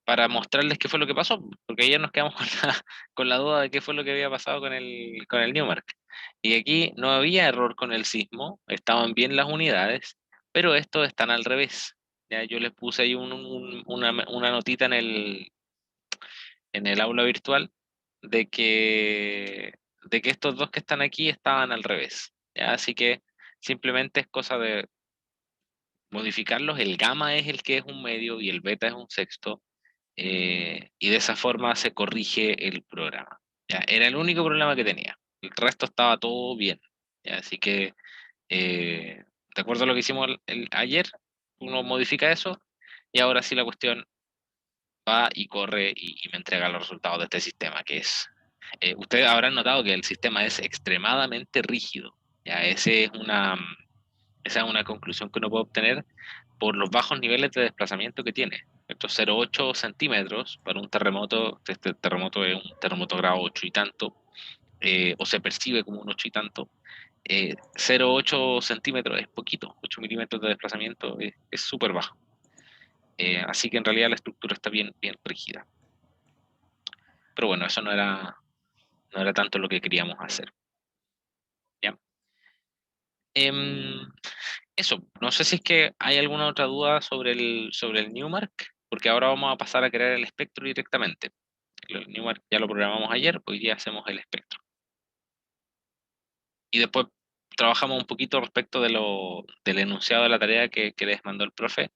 para mostrarles qué fue lo que pasó, porque ayer nos quedamos con la duda de qué fue lo que había pasado con el Newmark. Y aquí no había error con el sismo, estaban bien las unidades, pero estos están al revés. Ya yo les puse ahí una notita en el aula virtual de que estos dos que están aquí estaban al revés. ¿Ya? Así que simplemente es cosa de modificarlos. El gamma es el que es un medio y el beta es un sexto. Y de esa forma se corrige el programa. ¿Ya? Era el único problema que tenía. El resto estaba todo bien. ¿Ya? Así que, eh, de acuerdo a lo que hicimos ayer, uno modifica eso y ahora sí la cuestión va y corre y me entrega los resultados de este sistema, que es... ustedes habrán notado que el sistema es extremadamente rígido. ¿Ya? Esa es una conclusión que uno puede obtener por los bajos niveles de desplazamiento que tiene. Estos 0,8 centímetros para un terremoto, este terremoto es un terremoto grado 8 y tanto, o se percibe como un 8 y tanto. 0,8 centímetros es poquito, 8 milímetros de desplazamiento es súper bajo. Así que en realidad la estructura está bien, bien rígida. Pero bueno, eso no era tanto lo que queríamos hacer. ¿Ya? Em, Eso, no sé si es que hay alguna otra duda sobre el Newmark, porque ahora vamos a pasar a crear el espectro directamente. El Newmark ya lo programamos ayer, hoy día hacemos el espectro. Y después trabajamos un poquito respecto del enunciado de la tarea que les mandó el profe,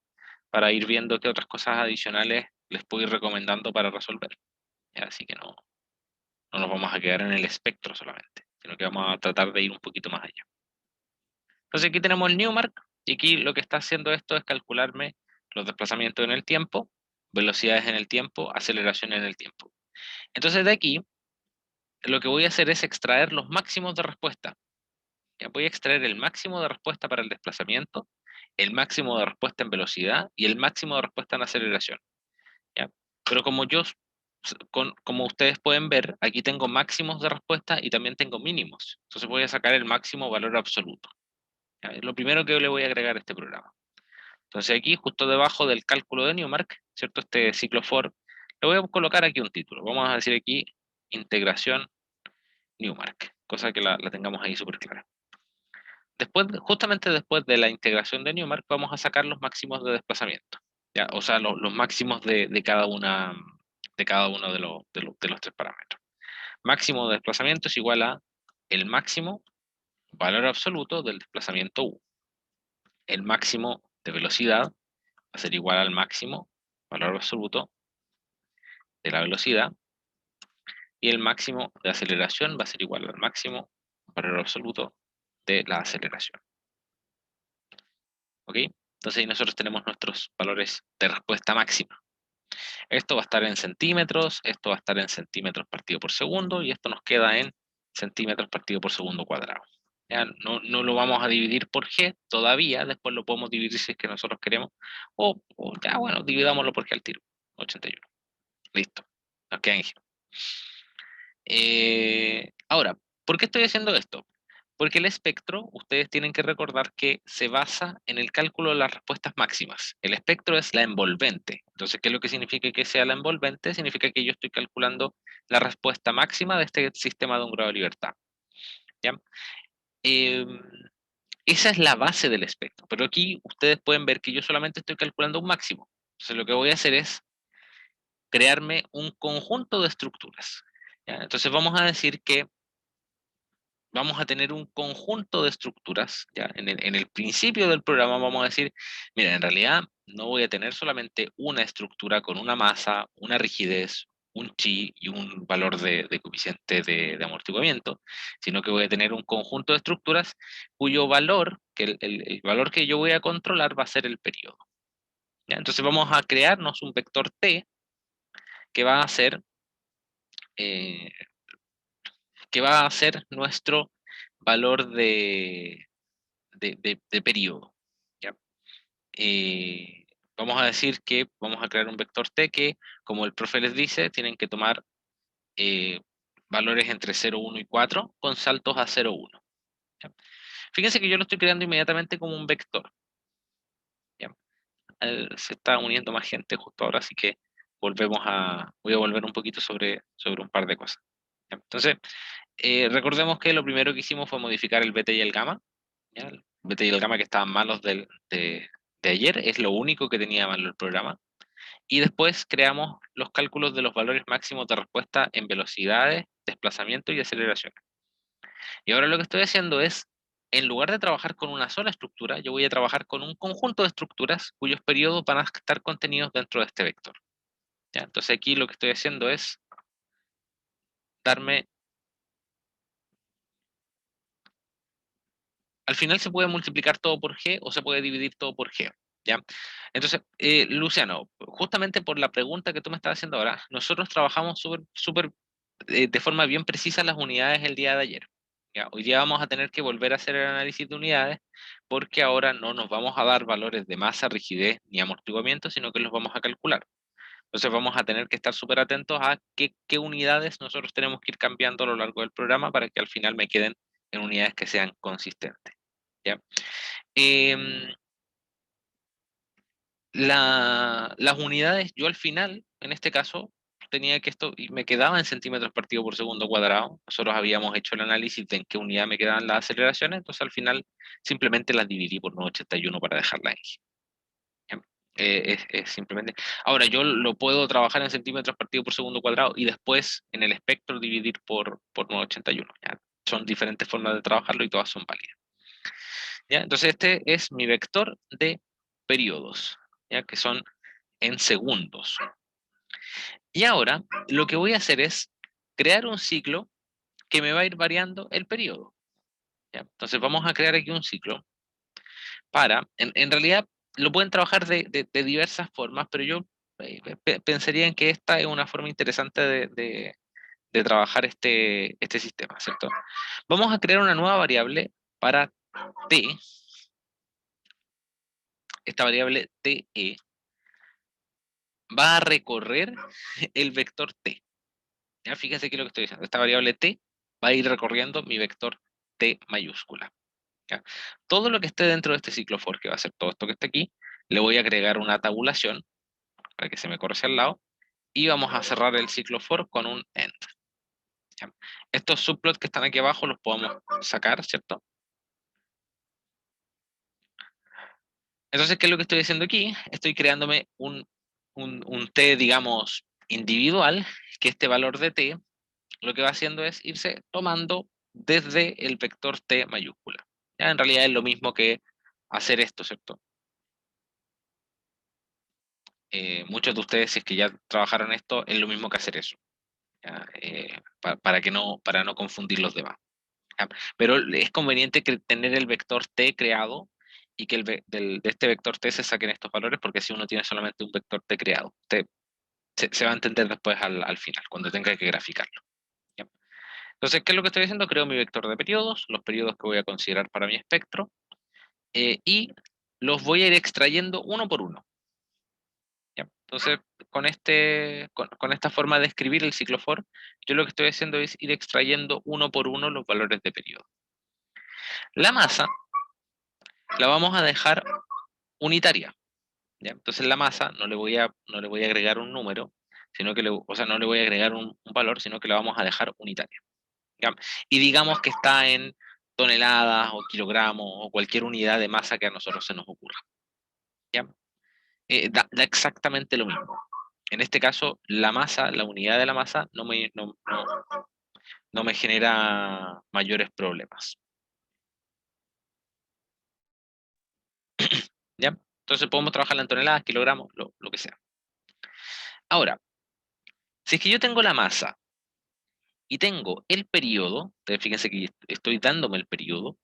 para ir viendo qué otras cosas adicionales les puedo ir recomendando para resolver. ¿Ya? Así que no nos vamos a quedar en el espectro solamente, sino que vamos a tratar de ir un poquito más allá. Entonces aquí tenemos el Newmark, y aquí lo que está haciendo esto es calcularme los desplazamientos en el tiempo, velocidades en el tiempo, aceleración en el tiempo. Entonces de aquí lo que voy a hacer es extraer los máximos de respuesta. Ya voy a extraer el máximo de respuesta para el desplazamiento, el máximo de respuesta en velocidad y el máximo de respuesta en aceleración. ¿Ya? Pero como ustedes pueden ver, aquí tengo máximos de respuesta y también tengo mínimos. Entonces voy a sacar el máximo valor absoluto. ¿Ya? Es lo primero que le voy a agregar a este programa. Entonces aquí, justo debajo del cálculo de Newmark, ¿cierto? Este ciclo for, le voy a colocar aquí un título. Vamos a decir aquí integración Newmark, cosa que la tengamos ahí súper clara. Después, justamente después de la integración de Newmark, vamos a sacar los máximos de desplazamiento. ¿Ya? O sea, los máximos de cada uno de los tres parámetros. Máximo de desplazamiento es igual a el máximo valor absoluto del desplazamiento u. El máximo de velocidad va a ser igual al máximo valor absoluto de la velocidad, y el máximo de aceleración va a ser igual al máximo valor absoluto de la aceleración. ¿Ok? Entonces ahí nosotros tenemos nuestros valores de respuesta máxima. Esto va a estar en centímetros, esto va a estar en centímetros partido por segundo, y esto nos queda en centímetros partido por segundo cuadrado. Ya no lo vamos a dividir por G todavía, después lo podemos dividir si es que nosotros queremos, o ya bueno, dividámoslo por G al tiro, 81. Listo, nos queda en G. Ahora, ¿por qué estoy haciendo esto? Porque el espectro, ustedes tienen que recordar que se basa en el cálculo de las respuestas máximas. El espectro es la envolvente. Entonces, ¿qué es lo que significa que sea la envolvente? Significa que yo estoy calculando la respuesta máxima de este sistema de un grado de libertad. ¿Ya? Eh, Esa es la base del espectro. Pero aquí ustedes pueden ver que yo solamente estoy calculando un máximo. Entonces, lo que voy a hacer es crearme un conjunto de estructuras. ¿Ya? Entonces, vamos a decir que vamos a tener un conjunto de estructuras, ¿ya? En el principio del programa vamos a decir, mira, en realidad no voy a tener solamente una estructura con una masa, una rigidez, un chi y un valor de coeficiente de amortiguamiento, sino que voy a tener un conjunto de estructuras cuyo valor, el valor que yo voy a controlar va a ser el periodo. ¿Ya? Entonces vamos a crearnos un vector t que va a ser, eh, que va a ser nuestro valor de periodo. ¿Ya? Vamos a decir que vamos a crear un vector t que, como el profe les dice, tienen que tomar eh, valores entre 0, 1 y 4 con saltos a 0, 1. ¿Ya? Fíjense que yo lo estoy creando inmediatamente como un vector. ¿Ya? Se está uniendo más gente justo ahora, así que voy a volver un poquito sobre un par de cosas. ¿Ya? Entonces, recordemos que lo primero que hicimos fue modificar el beta y el gamma. ¿Ya? El beta y el gamma que estaban malos de ayer, es lo único que tenía malo el programa. Y después creamos los cálculos de los valores máximos de respuesta en velocidades, desplazamiento y aceleración. Y ahora lo que estoy haciendo es, en lugar de trabajar con una sola estructura, yo voy a trabajar con un conjunto de estructuras cuyos periodos van a estar contenidos dentro de este vector. ¿Ya? Entonces aquí lo que estoy haciendo es darme... Al final se puede multiplicar todo por g o se puede dividir todo por g. ¿Ya? Entonces, Luciano, justamente por la pregunta que tú me estás haciendo ahora, nosotros trabajamos de forma bien precisa las unidades el día de ayer. ¿Ya? Hoy día vamos a tener que volver a hacer el análisis de unidades porque ahora no nos vamos a dar valores de masa, rigidez ni amortiguamiento, sino que los vamos a calcular. Entonces vamos a tener que estar súper atentos a qué unidades nosotros tenemos que ir cambiando a lo largo del programa para que al final me queden en unidades que sean consistentes. ¿Ya? Em, las unidades, yo al final, en este caso, tenía que esto, y me quedaba en centímetros partido por segundo cuadrado. Nosotros habíamos hecho el análisis de en qué unidad me quedaban las aceleraciones, entonces al final simplemente las dividí por 981 para dejarla en G. ¿Ya? Es simplemente. Ahora, yo lo puedo trabajar en centímetros partido por segundo cuadrado y después en el espectro dividir por 981. ¿Ya? Son diferentes formas de trabajarlo y todas son válidas. ¿Ya? Entonces este es mi vector de periodos, ¿ya? Que son en segundos. Y ahora lo que voy a hacer es crear un ciclo que me va a ir variando el periodo. ¿Ya? Entonces vamos a crear aquí un ciclo en realidad lo pueden trabajar de diversas formas, pero yo pensaría en que esta es una forma interesante de trabajar este sistema, ¿cierto? Vamos a crear una nueva variable para t, esta variable te va a recorrer el vector t. ¿Ya? Fíjense aquí lo que estoy diciendo. Esta variable t va a ir recorriendo mi vector t mayúscula. ¿Ya? Todo lo que esté dentro de este ciclo for, que va a ser todo esto que está aquí, le voy a agregar una tabulación para que se me corra hacia el lado, y vamos a cerrar el ciclo for con un end. ¿Ya? Estos subplots que están aquí abajo los podemos sacar, ¿cierto? Entonces, ¿qué es lo que estoy haciendo aquí? Estoy creándome un t, digamos, individual, que este valor de t lo que va haciendo es irse tomando desde el vector t mayúscula. ¿Ya? En realidad es lo mismo que hacer esto, ¿cierto? Muchos de ustedes, si es que ya trabajaron esto, es lo mismo que hacer eso, ¿ya? Para no confundir los demás. ¿Ya? Pero es conveniente tener el vector t creado y que de este vector t se saquen estos valores, porque si uno tiene solamente un vector t creado, se va a entender después al final, cuando tenga que graficarlo. ¿Ya? Entonces, ¿qué es lo que estoy haciendo? Creo mi vector de periodos, los periodos que voy a considerar para mi espectro, y los voy a ir extrayendo uno por uno. ¿Ya? Entonces, con esta forma de escribir el ciclo for, yo lo que estoy haciendo es ir extrayendo uno por uno los valores de periodo. La masa la vamos a dejar unitaria. ¿Ya? Entonces la masa no le voy a agregar un número, sino que o sea, no le voy a agregar un valor, sino que la vamos a dejar unitaria. ¿Ya? Y digamos que está en toneladas o kilogramos o cualquier unidad de masa que a nosotros se nos ocurra. ¿Ya? Da exactamente lo mismo. En este caso, la masa, la unidad de la masa, no me genera mayores problemas. ¿Ya? Entonces podemos trabajarla en toneladas, kilogramos, lo que sea. Ahora, si es que yo tengo la masa y tengo el periodo, entonces fíjense que estoy dándome el periodo,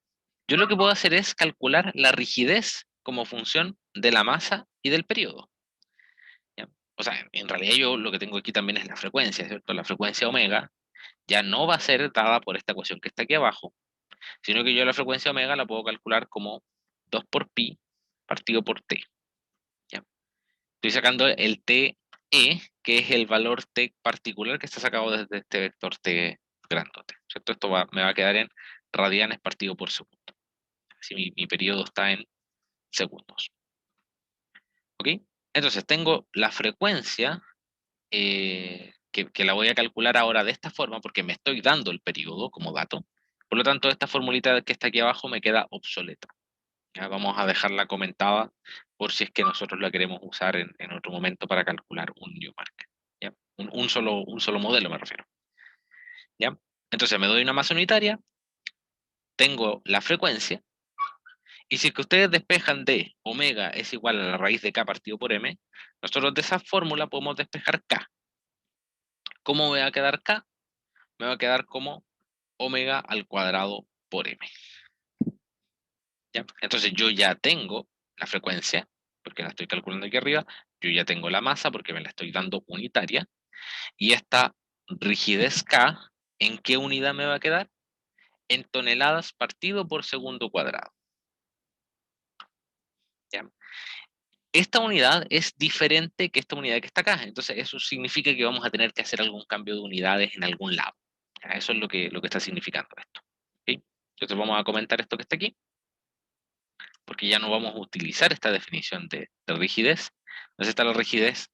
yo lo que puedo hacer es calcular la rigidez como función de la masa y del periodo. ¿Ya? O sea, en realidad yo lo que tengo aquí también es la frecuencia, ¿cierto? La frecuencia omega ya no va a ser dada por esta ecuación que está aquí abajo, sino que yo la frecuencia omega la puedo calcular como 2 por pi partido por t. ¿Ya? Estoy sacando el t e, que es el valor t particular que está sacado desde este vector t grandote, ¿cierto? Me va a quedar en radianes partido por segundo. Si mi periodo está en segundos. ¿Ok? Entonces tengo la frecuencia que la voy a calcular ahora de esta forma, porque me estoy dando el periodo como dato. Por lo tanto, esta formulita que está aquí abajo me queda obsoleta. Ya, vamos a dejarla comentada por si es que nosotros la queremos usar en otro momento para calcular un Newmark. ¿Ya? Un solo modelo me refiero. ¿Ya? Entonces me doy una masa unitaria, tengo la frecuencia, y si es que ustedes despejan de omega es igual a la raíz de k partido por m, nosotros de esa fórmula podemos despejar k. ¿Cómo me va a quedar k? Me va a quedar como omega al cuadrado por m. ¿Ya? Entonces yo ya tengo la frecuencia, porque la estoy calculando aquí arriba, yo ya tengo la masa porque me la estoy dando unitaria, y esta rigidez K, ¿en qué unidad me va a quedar? En toneladas partido por segundo cuadrado. ¿Ya? Esta unidad es diferente que esta unidad que está acá, entonces eso significa que vamos a tener que hacer algún cambio de unidades en algún lado. ¿Ya? Eso es lo que está significando esto. ¿Ok? Entonces vamos a comentar esto que está aquí, porque ya no vamos a utilizar esta definición de rigidez. Entonces está la rigidez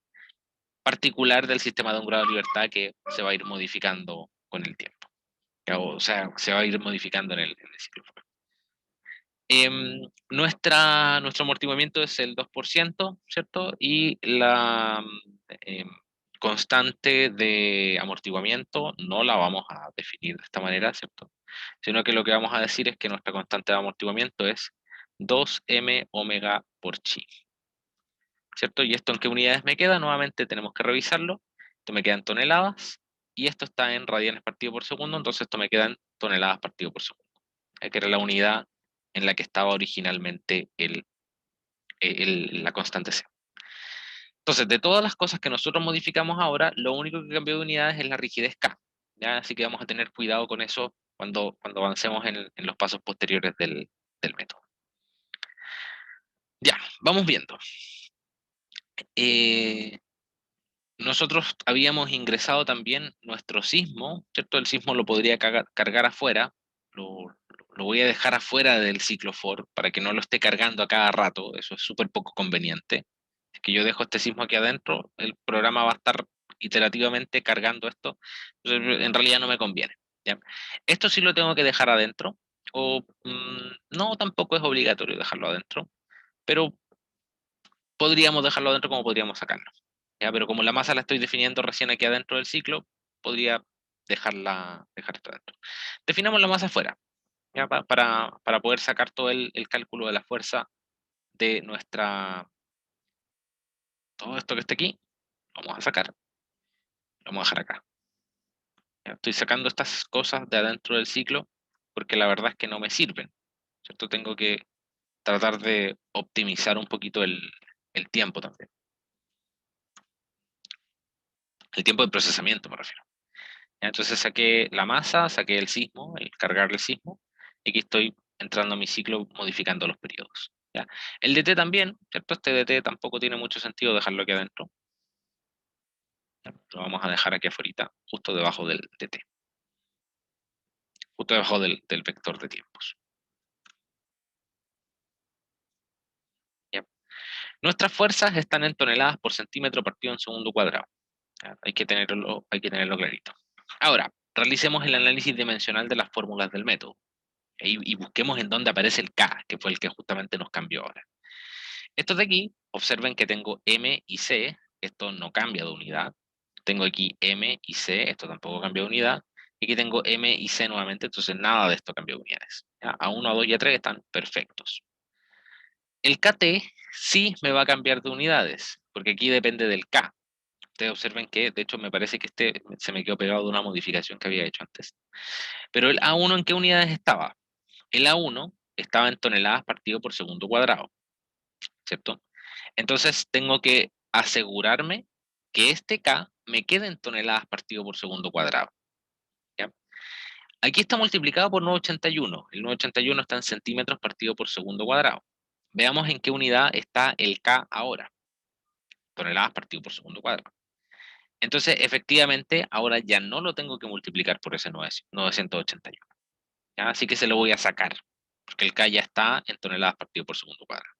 particular del sistema de un grado de libertad que se va a ir modificando con el tiempo. O sea, se va a ir modificando en el ciclo. Nuestro amortiguamiento es el 2%, ¿cierto? Y la em, constante de amortiguamiento no la vamos a definir de esta manera, ¿cierto? Sino que lo que vamos a decir es que nuestra constante de amortiguamiento es 2m omega por chi, ¿cierto? ¿Y esto en qué unidades me queda? Nuevamente tenemos que revisarlo. Esto me queda en toneladas y esto está en radianes partido por segundo, entonces esto me queda en toneladas partido por segundo, que era la unidad en la que estaba originalmente la constante C. Entonces, de todas las cosas que nosotros modificamos ahora, lo único que cambió de unidades es la rigidez K, ¿ya? Así que vamos a tener cuidado con eso cuando avancemos en los pasos posteriores del método. Ya, vamos viendo. Eh, Nosotros habíamos ingresado también nuestro sismo, ¿cierto? El sismo lo podría cargar afuera, lo voy a dejar afuera del ciclo for para que no lo esté cargando a cada rato, eso es súper poco conveniente. Si es que yo dejo este sismo aquí adentro, el programa va a estar iterativamente cargando esto, entonces en realidad no me conviene, ¿ya? Esto sí lo tengo que dejar adentro, o no, tampoco es obligatorio dejarlo adentro, pero podríamos dejarlo adentro como podríamos sacarlo. ¿Ya? Pero como la masa la estoy definiendo recién aquí adentro del ciclo, podría dejar esto adentro. Definamos la masa afuera, ¿ya? Para poder sacar todo el cálculo de la fuerza de todo esto que está aquí, lo vamos a sacar, lo vamos a dejar acá. ¿Ya? Estoy sacando estas cosas de adentro del ciclo porque la verdad es que no me sirven, ¿cierto? Tengo que tratar de optimizar un poquito el tiempo también. El tiempo de procesamiento me refiero. ¿Ya? Entonces saqué la masa, saqué el sismo, el cargar el sismo, y aquí estoy entrando a mi ciclo modificando los periodos. ¿Ya? El DT también, ¿cierto? Este DT tampoco tiene mucho sentido dejarlo aquí adentro. ¿Ya? Lo vamos a dejar aquí afuera, justo debajo del DT, justo debajo del vector de tiempos. ¿Ya? Nuestras fuerzas están en toneladas por centímetro partido en segundo cuadrado. ¿Ya? Hay que tenerlo clarito. Ahora, realicemos el análisis dimensional de las fórmulas del método. Y busquemos en dónde aparece el K, que fue el que justamente nos cambió ahora. Estos de aquí, observen que tengo M y C, esto no cambia de unidad. Tengo aquí M y C, esto tampoco cambia de unidad. Y aquí tengo M y C nuevamente, entonces nada de esto cambia de unidades. ¿Ya? A1, a 2 y a 3 están perfectos. El KT sí me va a cambiar de unidades, porque aquí depende del K. Ustedes observen que, de hecho, me parece que este se me quedó pegado de una modificación que había hecho antes. Pero el A1, ¿en qué unidades estaba? El A1 estaba en toneladas partido por segundo cuadrado, ¿cierto? Entonces tengo que asegurarme que este K me quede en toneladas partido por segundo cuadrado. ¿Ya? Aquí está multiplicado por 981. El 981 está en centímetros partido por segundo cuadrado. Veamos en qué unidad está el K ahora. Toneladas partido por segundo cuadrado. Entonces, efectivamente, ahora ya no lo tengo que multiplicar por ese 981. ¿Ya? Así que se lo voy a sacar, porque el K ya está en toneladas partido por segundo cuadrado.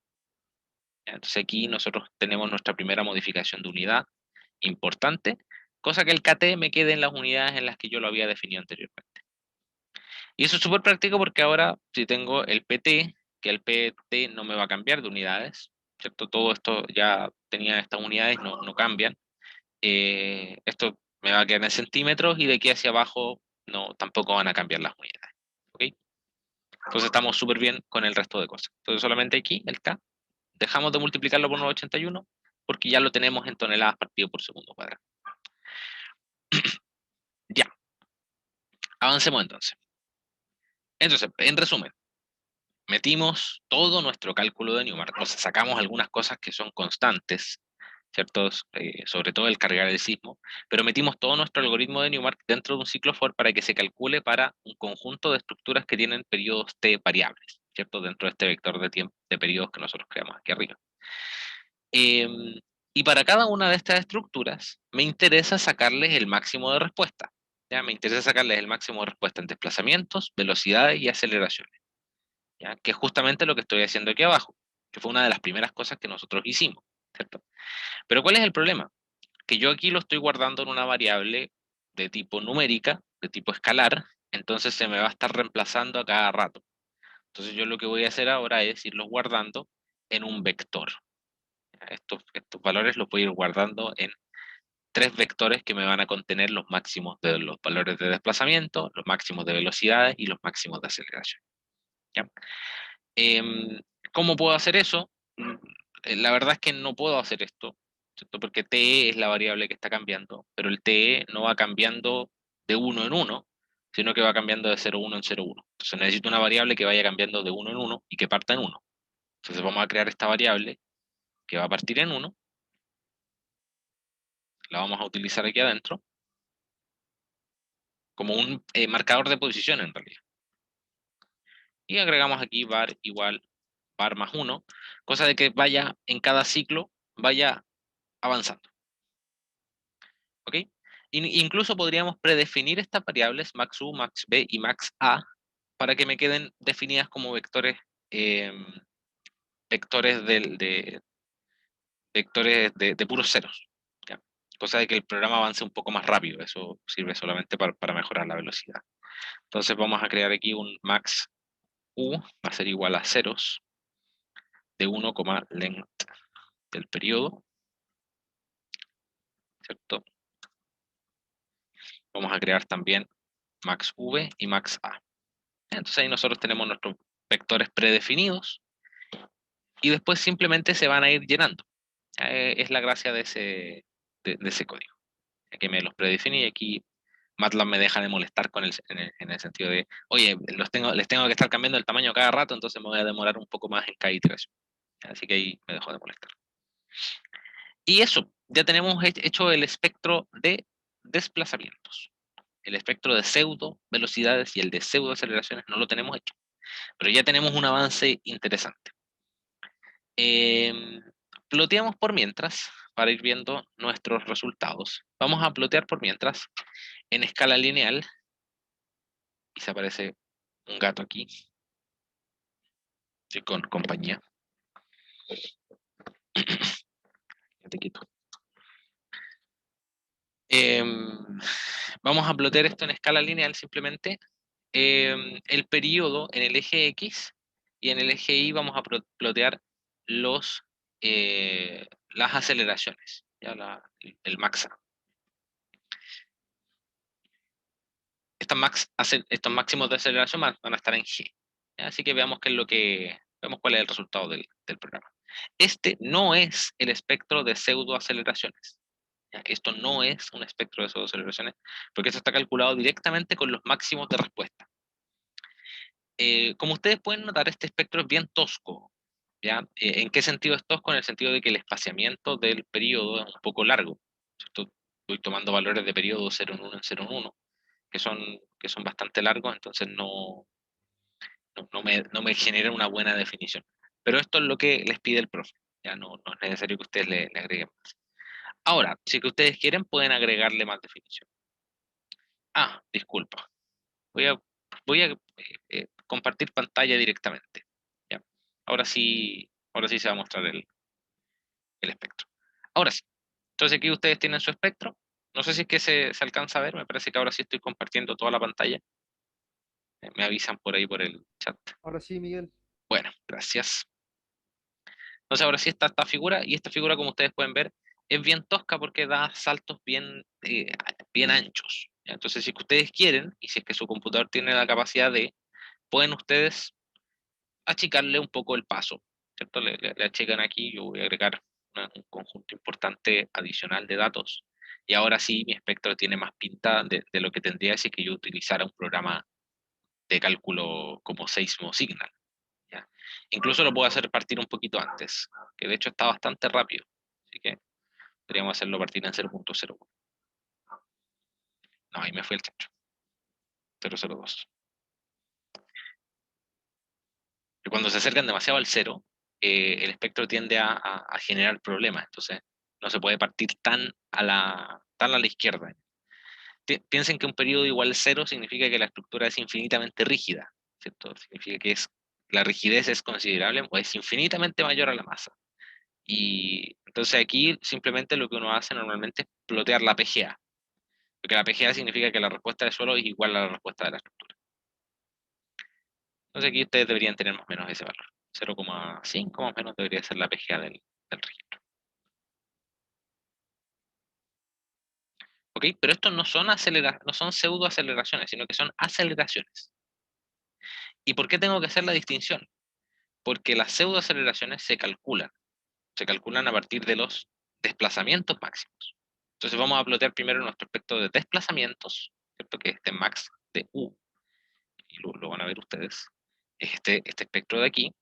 ¿Ya? Entonces aquí nosotros tenemos nuestra primera modificación de unidad importante, cosa que el KT me quede en las unidades en las que yo lo había definido anteriormente. Y eso es súper práctico porque ahora si tengo el PT, que el PT no me va a cambiar de unidades, ¿cierto? Todo esto ya tenía estas unidades, no cambian. Esto me va a quedar en centímetros y de aquí hacia abajo no, tampoco van a cambiar las unidades. ¿Ok? Entonces estamos súper bien con el resto de cosas. Entonces solamente aquí, el K, dejamos de multiplicarlo por 981 porque ya lo tenemos en toneladas partido por segundo cuadrado. Ya, avancemos entonces. Entonces, en resumen, metimos todo nuestro cálculo de Newmark, o sea, sacamos algunas cosas que son constantes, ¿cierto? Sobre todo el cargar el sismo, pero metimos todo nuestro algoritmo de Newmark dentro de un ciclo for para que se calcule para un conjunto de estructuras que tienen periodos t variables, ¿cierto? Dentro de este vector de tiempo, de periodos que nosotros creamos aquí arriba. Y para cada una de estas estructuras me interesa sacarles el máximo de respuesta. ¿Ya? Me interesa sacarles el máximo de respuesta en desplazamientos, velocidades y aceleraciones. ¿Ya? Que es justamente lo que estoy haciendo aquí abajo, que fue una de las primeras cosas que nosotros hicimos, ¿cierto? Pero ¿cuál es el problema? Que yo aquí lo estoy guardando en una variable de tipo numérica, de tipo escalar, entonces se me va a estar reemplazando a cada rato. Entonces yo lo que voy a hacer ahora es irlos guardando en un vector. Estos valores los voy a ir guardando en 3 vectores que me van a contener los máximos de los valores de desplazamiento, los máximos de velocidades y los máximos de aceleración. ¿Ya? Em, ¿Cómo puedo hacer eso? La verdad es que no puedo hacer esto, ¿cierto? Porque TE es la variable que está cambiando, pero el TE no va cambiando de 1 en 1, sino que va cambiando de 0,1 en 0,1. Entonces necesito una variable que vaya cambiando de 1 en 1 y que parta en 1. Entonces vamos a crear esta variable que va a partir en 1, la vamos a utilizar aquí adentro, como un marcador de posición en realidad. Y agregamos aquí var igual var más 1, cosa de que vaya en cada ciclo, vaya avanzando. ¿Ok? Incluso podríamos predefinir estas variables max u, max b y max a para que me queden definidas como vectores, vectores, vectores de puros ceros. ¿Ya? Cosa de que el programa avance un poco más rápido. Eso sirve solamente para mejorar la velocidad. Entonces vamos a crear aquí un max u, va a ser igual a ceros de 1, length del periodo, ¿cierto? Vamos a crear también max v y max a. Entonces ahí nosotros tenemos nuestros vectores predefinidos y después simplemente se van a ir llenando. Es la gracia de ese código, que me los predefine y aquí MATLAB me deja de molestar en el sentido de, oye, les tengo que estar cambiando el tamaño cada rato, entonces me voy a demorar un poco más en cada iteración. Así que ahí me dejo de molestar. Y eso, ya tenemos hecho el espectro de desplazamientos. El espectro de pseudo velocidades y el de pseudo aceleraciones no lo tenemos hecho, pero ya tenemos un avance interesante. Ploteamos por mientras, para ir viendo nuestros resultados. Vamos a plotear por mientras en escala lineal, y se aparece un gato aquí, sí, con compañía. Te quito. Vamos a plotear esto en escala lineal simplemente. El periodo en el eje X y en el eje Y vamos a plotear las aceleraciones, ya el max. Estos máximos de aceleración van a estar en G. ¿Ya? Así que veamos veamos cuál es el resultado del programa. Este no es el espectro de pseudoaceleraciones. ¿Ya? Esto no es un espectro de pseudoaceleraciones, porque esto está calculado directamente con los máximos de respuesta. Como ustedes pueden notar, este espectro es bien tosco. ¿Ya? ¿En qué sentido es tosco? En el sentido de que el espaciamiento del periodo es un poco largo, ¿cierto? Estoy tomando valores de periodo 0 en 1 en 0 en 1, que son bastante largos, entonces no me genera una buena definición. Pero esto es lo que les pide el profe. Ya no es necesario que ustedes le agreguen más. Ahora, si que ustedes quieren, pueden agregarle más definición. Ah, disculpa. Voy a, voy a compartir pantalla directamente. ¿Ya? Ahora sí se va a mostrar el espectro. Ahora sí. Entonces aquí ustedes tienen su espectro. No sé si es que se alcanza a ver, me parece que ahora sí estoy compartiendo toda la pantalla. Me avisan por ahí por el chat. Ahora sí, Miguel. Bueno, gracias. Entonces ahora sí está esta figura, y esta figura, como ustedes pueden ver, es bien tosca porque da saltos bien, bien anchos. ¿Ya? Entonces, si es que ustedes quieren, y si es que su computador tiene la capacidad de, pueden ustedes achicarle un poco el paso, ¿cierto? Le achican aquí, yo voy a agregar un conjunto importante adicional de datos, y ahora sí mi espectro tiene más pinta de lo que tendría si es que yo utilizara un programa de cálculo como Seismosignal, ¿ya? Incluso lo puedo hacer partir un poquito antes, que de hecho está bastante rápido, así que podríamos hacerlo partir en 0.01. No, ahí me fue el chancho. 0.02. Y cuando se acercan demasiado al cero, el espectro tiende a generar problemas, entonces no se puede partir tan a la izquierda. Piensen que un periodo igual a cero significa que la estructura es infinitamente rígida, ¿cierto? Significa que la rigidez es considerable o es infinitamente mayor a la masa. Y entonces aquí simplemente lo que uno hace normalmente es plotear la PGA, porque la PGA significa que la respuesta del suelo es igual a la respuesta de la estructura. Entonces aquí ustedes deberían tener más o menos ese valor. 0,5 más o menos debería ser la PGA del registro. ¿Ok? Pero estos no son pseudo aceleraciones, sino que son aceleraciones. ¿Y por qué tengo que hacer la distinción? Porque las pseudo aceleraciones se calculan a partir de los desplazamientos máximos. Entonces vamos a plotear primero nuestro espectro de desplazamientos, ¿cierto? Que es este max de U, y lo van a ver ustedes, es este espectro de aquí.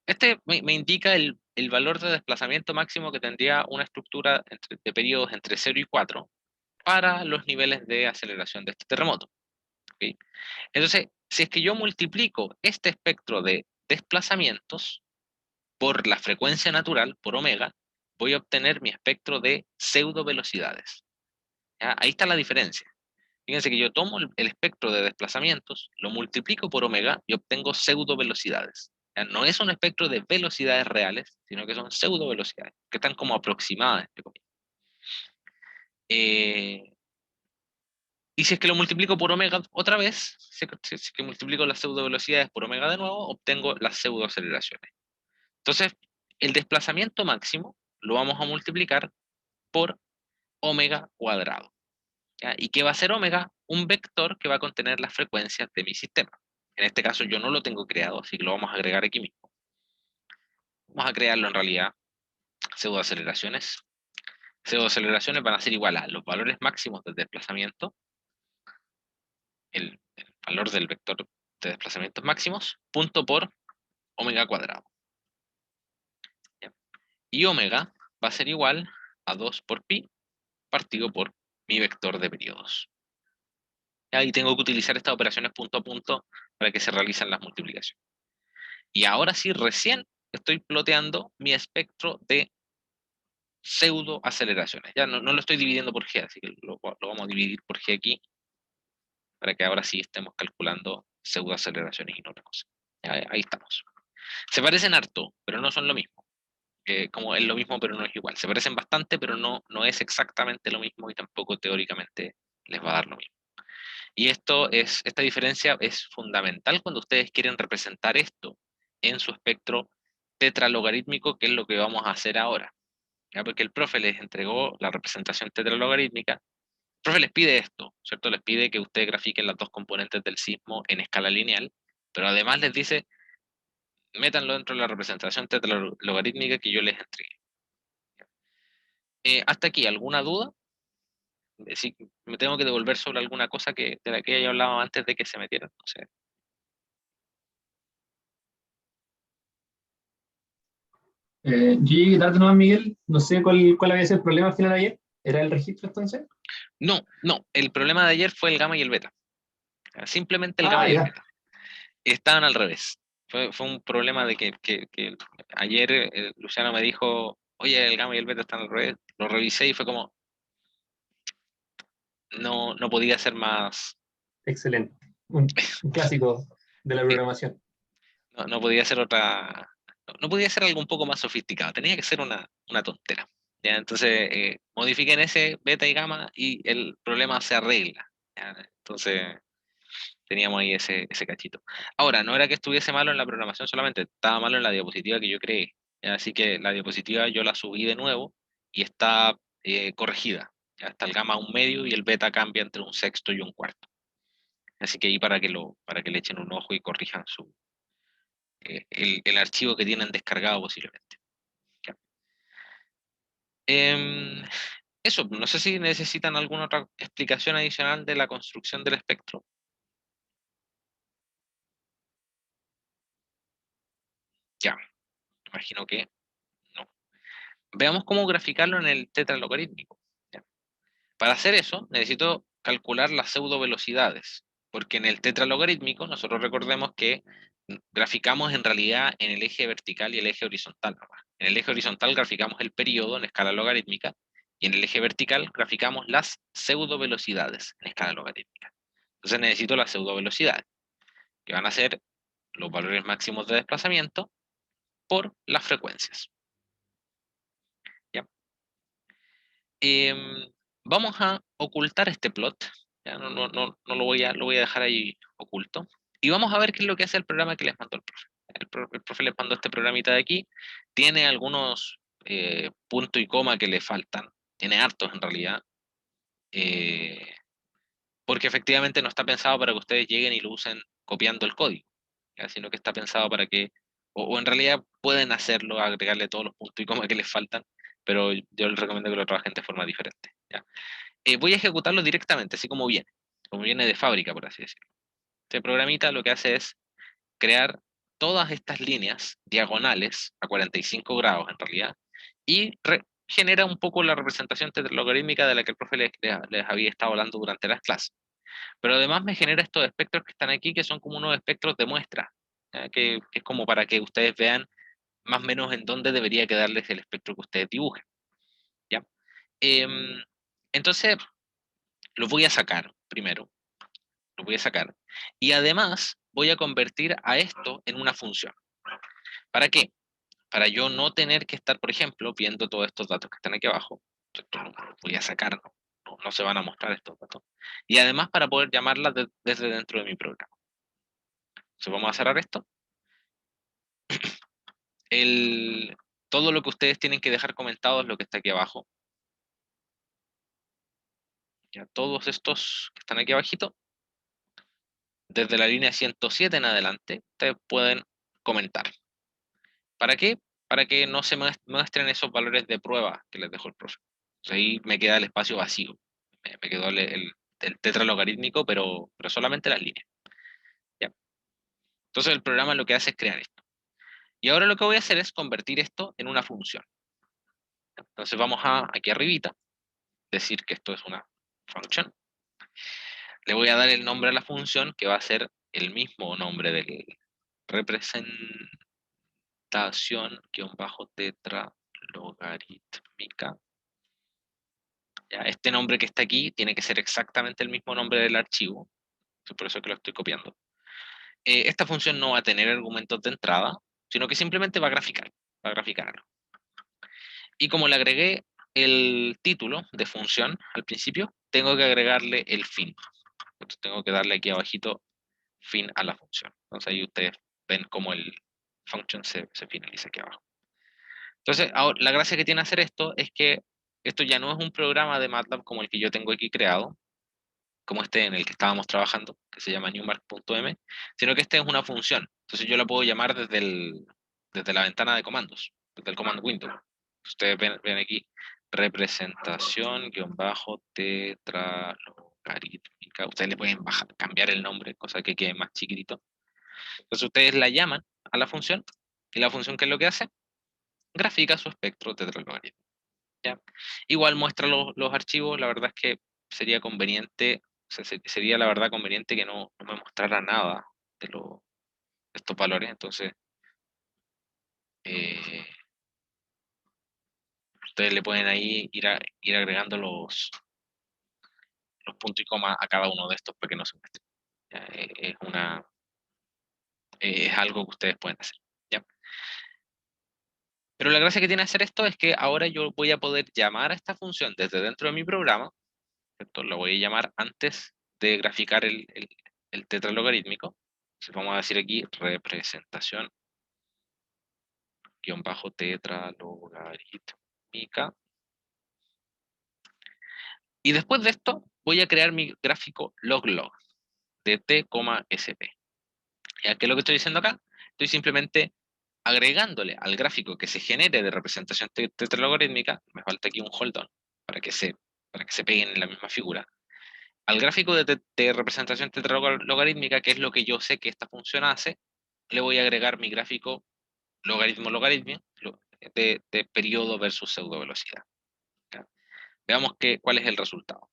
Este me indica el valor de desplazamiento máximo que tendría una estructura de periodos entre 0 y 4 para los niveles de aceleración de este terremoto. ¿Ok? Entonces, si es que yo multiplico este espectro de desplazamientos por la frecuencia natural, por omega, voy a obtener mi espectro de pseudo velocidades. ¿Ya? Ahí está la diferencia. Fíjense que yo tomo el espectro de desplazamientos, lo multiplico por omega y obtengo pseudo velocidades. ¿Ya? No es un espectro de velocidades reales, sino que son pseudo velocidades, que están como aproximadas, entre comillas. Y si es que lo multiplico por omega otra vez, si es que multiplico las pseudo velocidades por omega de nuevo, obtengo las pseudo aceleraciones. Entonces, el desplazamiento máximo lo vamos a multiplicar por omega cuadrado. ¿Ya? ¿Y qué va a ser omega? Un vector que va a contener las frecuencias de mi sistema. En este caso yo no lo tengo creado, así que lo vamos a agregar aquí mismo. Vamos a crearlo en realidad, pseudoaceleraciones. Pseudoaceleraciones van a ser igual a los valores máximos del desplazamiento, el valor del vector de desplazamientos máximos, punto por omega cuadrado. ¿Ya? Y omega va a ser igual a 2 por pi partido por mi vector de periodos. Ahí tengo que utilizar estas operaciones punto a punto para que se realicen las multiplicaciones. Y ahora sí, recién estoy ploteando mi espectro de pseudo aceleraciones. Ya no lo estoy dividiendo por G, así que lo vamos a dividir por G aquí, para que ahora sí estemos calculando pseudo aceleraciones y no otra cosa. Ya, ahí estamos. Se parecen harto, pero no son lo mismo. Como es lo mismo, pero no es igual. Se parecen bastante, pero no es exactamente lo mismo y tampoco teóricamente les va a dar lo mismo. Y esta diferencia es fundamental cuando ustedes quieren representar esto en su espectro tetralogarítmico, que es lo que vamos a hacer ahora. ¿Ya? Porque el profe les entregó la representación tetralogarítmica. El profe les pide esto, ¿cierto? Les pide que ustedes grafiquen las dos componentes del sismo en escala lineal, pero además les dice, métanlo dentro de la representación tetralogarítmica que yo les entregué. Hasta aquí, ¿alguna duda? Si me tengo que devolver sobre alguna cosa de la que haya hablado antes de que se metieran. No sé. Yo llegué tarde nomás, Miguel. No sé cuál había sido el problema al final de ayer. ¿Era el registro entonces? No, el problema de ayer fue el gamma y el beta. Simplemente el Ah, gamma y el ya. beta. Estaban al revés. Fue un problema de que ayer Luciano me dijo, oye, el gamma y el beta están al revés. Lo revisé y fue como, no podía ser más, Excelente. Un clásico de la sí, programación. no podía ser otra, no podía ser algo un poco más sofisticado. Tenía que ser una tontera. ¿ya? Entonces, modifiquen ese beta y gamma y el problema se arregla. ¿Ya? Entonces, teníamos ahí ese cachito. Ahora, no era que estuviese malo en la programación solamente, estaba malo en la diapositiva que yo creé. ¿Ya? Así que la diapositiva yo la subí de nuevo y está corregida. Ya está el gamma a un medio y el beta cambia entre un sexto y un cuarto. Así que ahí para que le echen un ojo y corrijan el archivo que tienen descargado posiblemente. ¿Ya? Em, Eso, no sé si necesitan alguna otra explicación adicional de la construcción del espectro. Ya, imagino que no. Veamos cómo graficarlo en el tetralogarítmico. ¿Ya? Para hacer eso, necesito calcular las pseudo velocidades, porque en el tetralogarítmico nosotros recordemos que graficamos en realidad en el eje vertical y el eje horizontal nomás. En el eje horizontal graficamos el periodo en escala logarítmica y en el eje vertical graficamos las pseudo velocidades en escala logarítmica. Entonces necesito las pseudo velocidades, que van a ser los valores máximos de desplazamiento por las frecuencias. ¿Ya? Vamos a ocultar este plot. ¿Ya? No lo voy a dejar ahí oculto. Y vamos a ver qué es lo que hace el programa que les mandó el profe. El profe les mandó este programita de aquí. Tiene algunos punto y coma que le faltan. Tiene hartos en realidad. eh, Porque efectivamente no está pensado para que ustedes lleguen y lo usen copiando el código, ¿ya? Sino que está pensado para que, o en realidad pueden hacerlo, agregarle todos los puntos y comas que les faltan, pero yo les recomiendo que lo trabajen de forma diferente. ¿Ya? Voy a ejecutarlo directamente, así como viene de fábrica, por así decirlo. Este programita lo que hace es crear todas estas líneas diagonales a 45 grados en realidad, y genera un poco la representación logarítmica de la que el profe les había estado hablando durante las clases. Pero además me genera estos espectros que están aquí, que son como unos espectros de muestra, ¿ya? Que es como para que ustedes vean más o menos en dónde debería quedarles el espectro que ustedes dibujen. ¿Ya? Em, entonces, los voy a sacar primero, los voy a sacar. Y además voy a convertir a esto en una función. ¿Para qué? Para yo no tener que estar, por ejemplo, viendo todos estos datos que están aquí abajo. Esto los voy a sacar, no se van a mostrar estos datos. Y además para poder llamarlas desde dentro de mi programa. Entonces vamos a cerrar esto. el, Todo lo que ustedes tienen que dejar comentado es lo que está aquí abajo. Ya, todos estos que están aquí abajito, desde la línea 107 en adelante, ustedes pueden comentar. ¿Para qué? Para que no se muestren esos valores de prueba que les dejó el profe. Entonces ahí me queda el espacio vacío. Me quedó el tetralogarítmico, pero solamente las líneas. ¿Ya? Entonces el programa lo que hace es crear esto. Y ahora lo que voy a hacer es convertir esto en una función. Entonces vamos a aquí arribita, decir que esto es una function. Le voy a dar el nombre a la función que va a ser el mismo nombre del representación-tetralogarítmica. Ya, este nombre que está aquí tiene que ser exactamente el mismo nombre del archivo, por eso que lo estoy copiando. Esta función no va a tener argumentos de entrada, sino que simplemente va a graficar algo. Y como le agregué el título de función al principio, tengo que agregarle el fin. Entonces tengo que darle aquí abajito fin a la función. Entonces ahí ustedes ven cómo el function se finaliza aquí abajo. Entonces, ahora, la gracia que tiene hacer esto es que esto ya no es un programa de MATLAB como el que yo tengo aquí creado, como este en el que estábamos trabajando, que se llama newmark.m, sino que este es una función. Entonces yo la puedo llamar desde la ventana de comandos, desde el command window. Ustedes ven aquí, representación-tetralogarítmica. Ustedes le pueden cambiar el nombre, cosa que quede más chiquitito. Entonces ustedes la llaman a la función, y la función, ¿qué es lo que hace? Grafica su espectro tetralogarítmico. ¿Ya? Igual muestra los archivos, la verdad es que sería conveniente, o sea, sería la verdad conveniente que no me mostrara nada de estos valores, entonces eh, ustedes le pueden ahí ir agregando los puntos y comas a cada uno de estos para que no se muestren. ¿Ya? Es algo que ustedes pueden hacer. ¿Ya? Pero la gracia que tiene hacer esto es que ahora yo voy a poder llamar a esta función desde dentro de mi programa, ¿cierto? Lo voy a llamar antes de graficar el tetralogarítmico. Entonces vamos a decir aquí representación guión bajo tetralogarítmica. Y después de esto voy a crear mi gráfico log-log de t, sp. ¿Ya? ¿Qué es lo que estoy diciendo acá? Estoy simplemente agregándole al gráfico que se genere de representación tetralogarítmica, me falta aquí un hold on para que se peguen en la misma figura, al gráfico de representación tetralogarítmica, que es lo que yo sé que esta función hace, le voy a agregar mi gráfico logaritmo-logaritmo de periodo versus pseudo velocidad. ¿Ya? Veamos cuál es el resultado.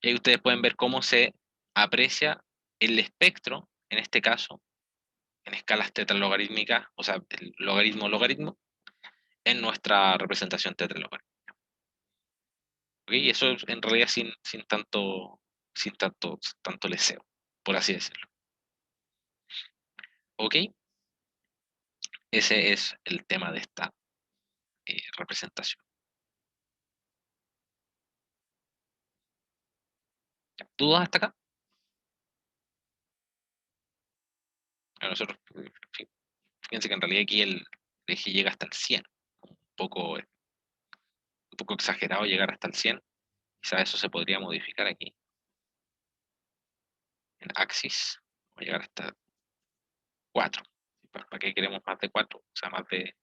Y ahí ustedes pueden ver cómo se aprecia el espectro, en este caso, en escalas tetralogarítmicas, o sea, el logaritmo-logaritmo, en nuestra representación tetralogármica. ¿Ok? Y eso es en realidad sin tanto leseo, por así decirlo. ¿Ok? Ese es el tema de esta representación. ¿Dudas hasta acá? Nosotros, fíjense que en realidad aquí el eje llega hasta el 100. Un poco exagerado llegar hasta el 100. Quizá eso se podría modificar aquí. En axis, voy a llegar hasta 4. ¿Para qué queremos más de 4? O sea, más de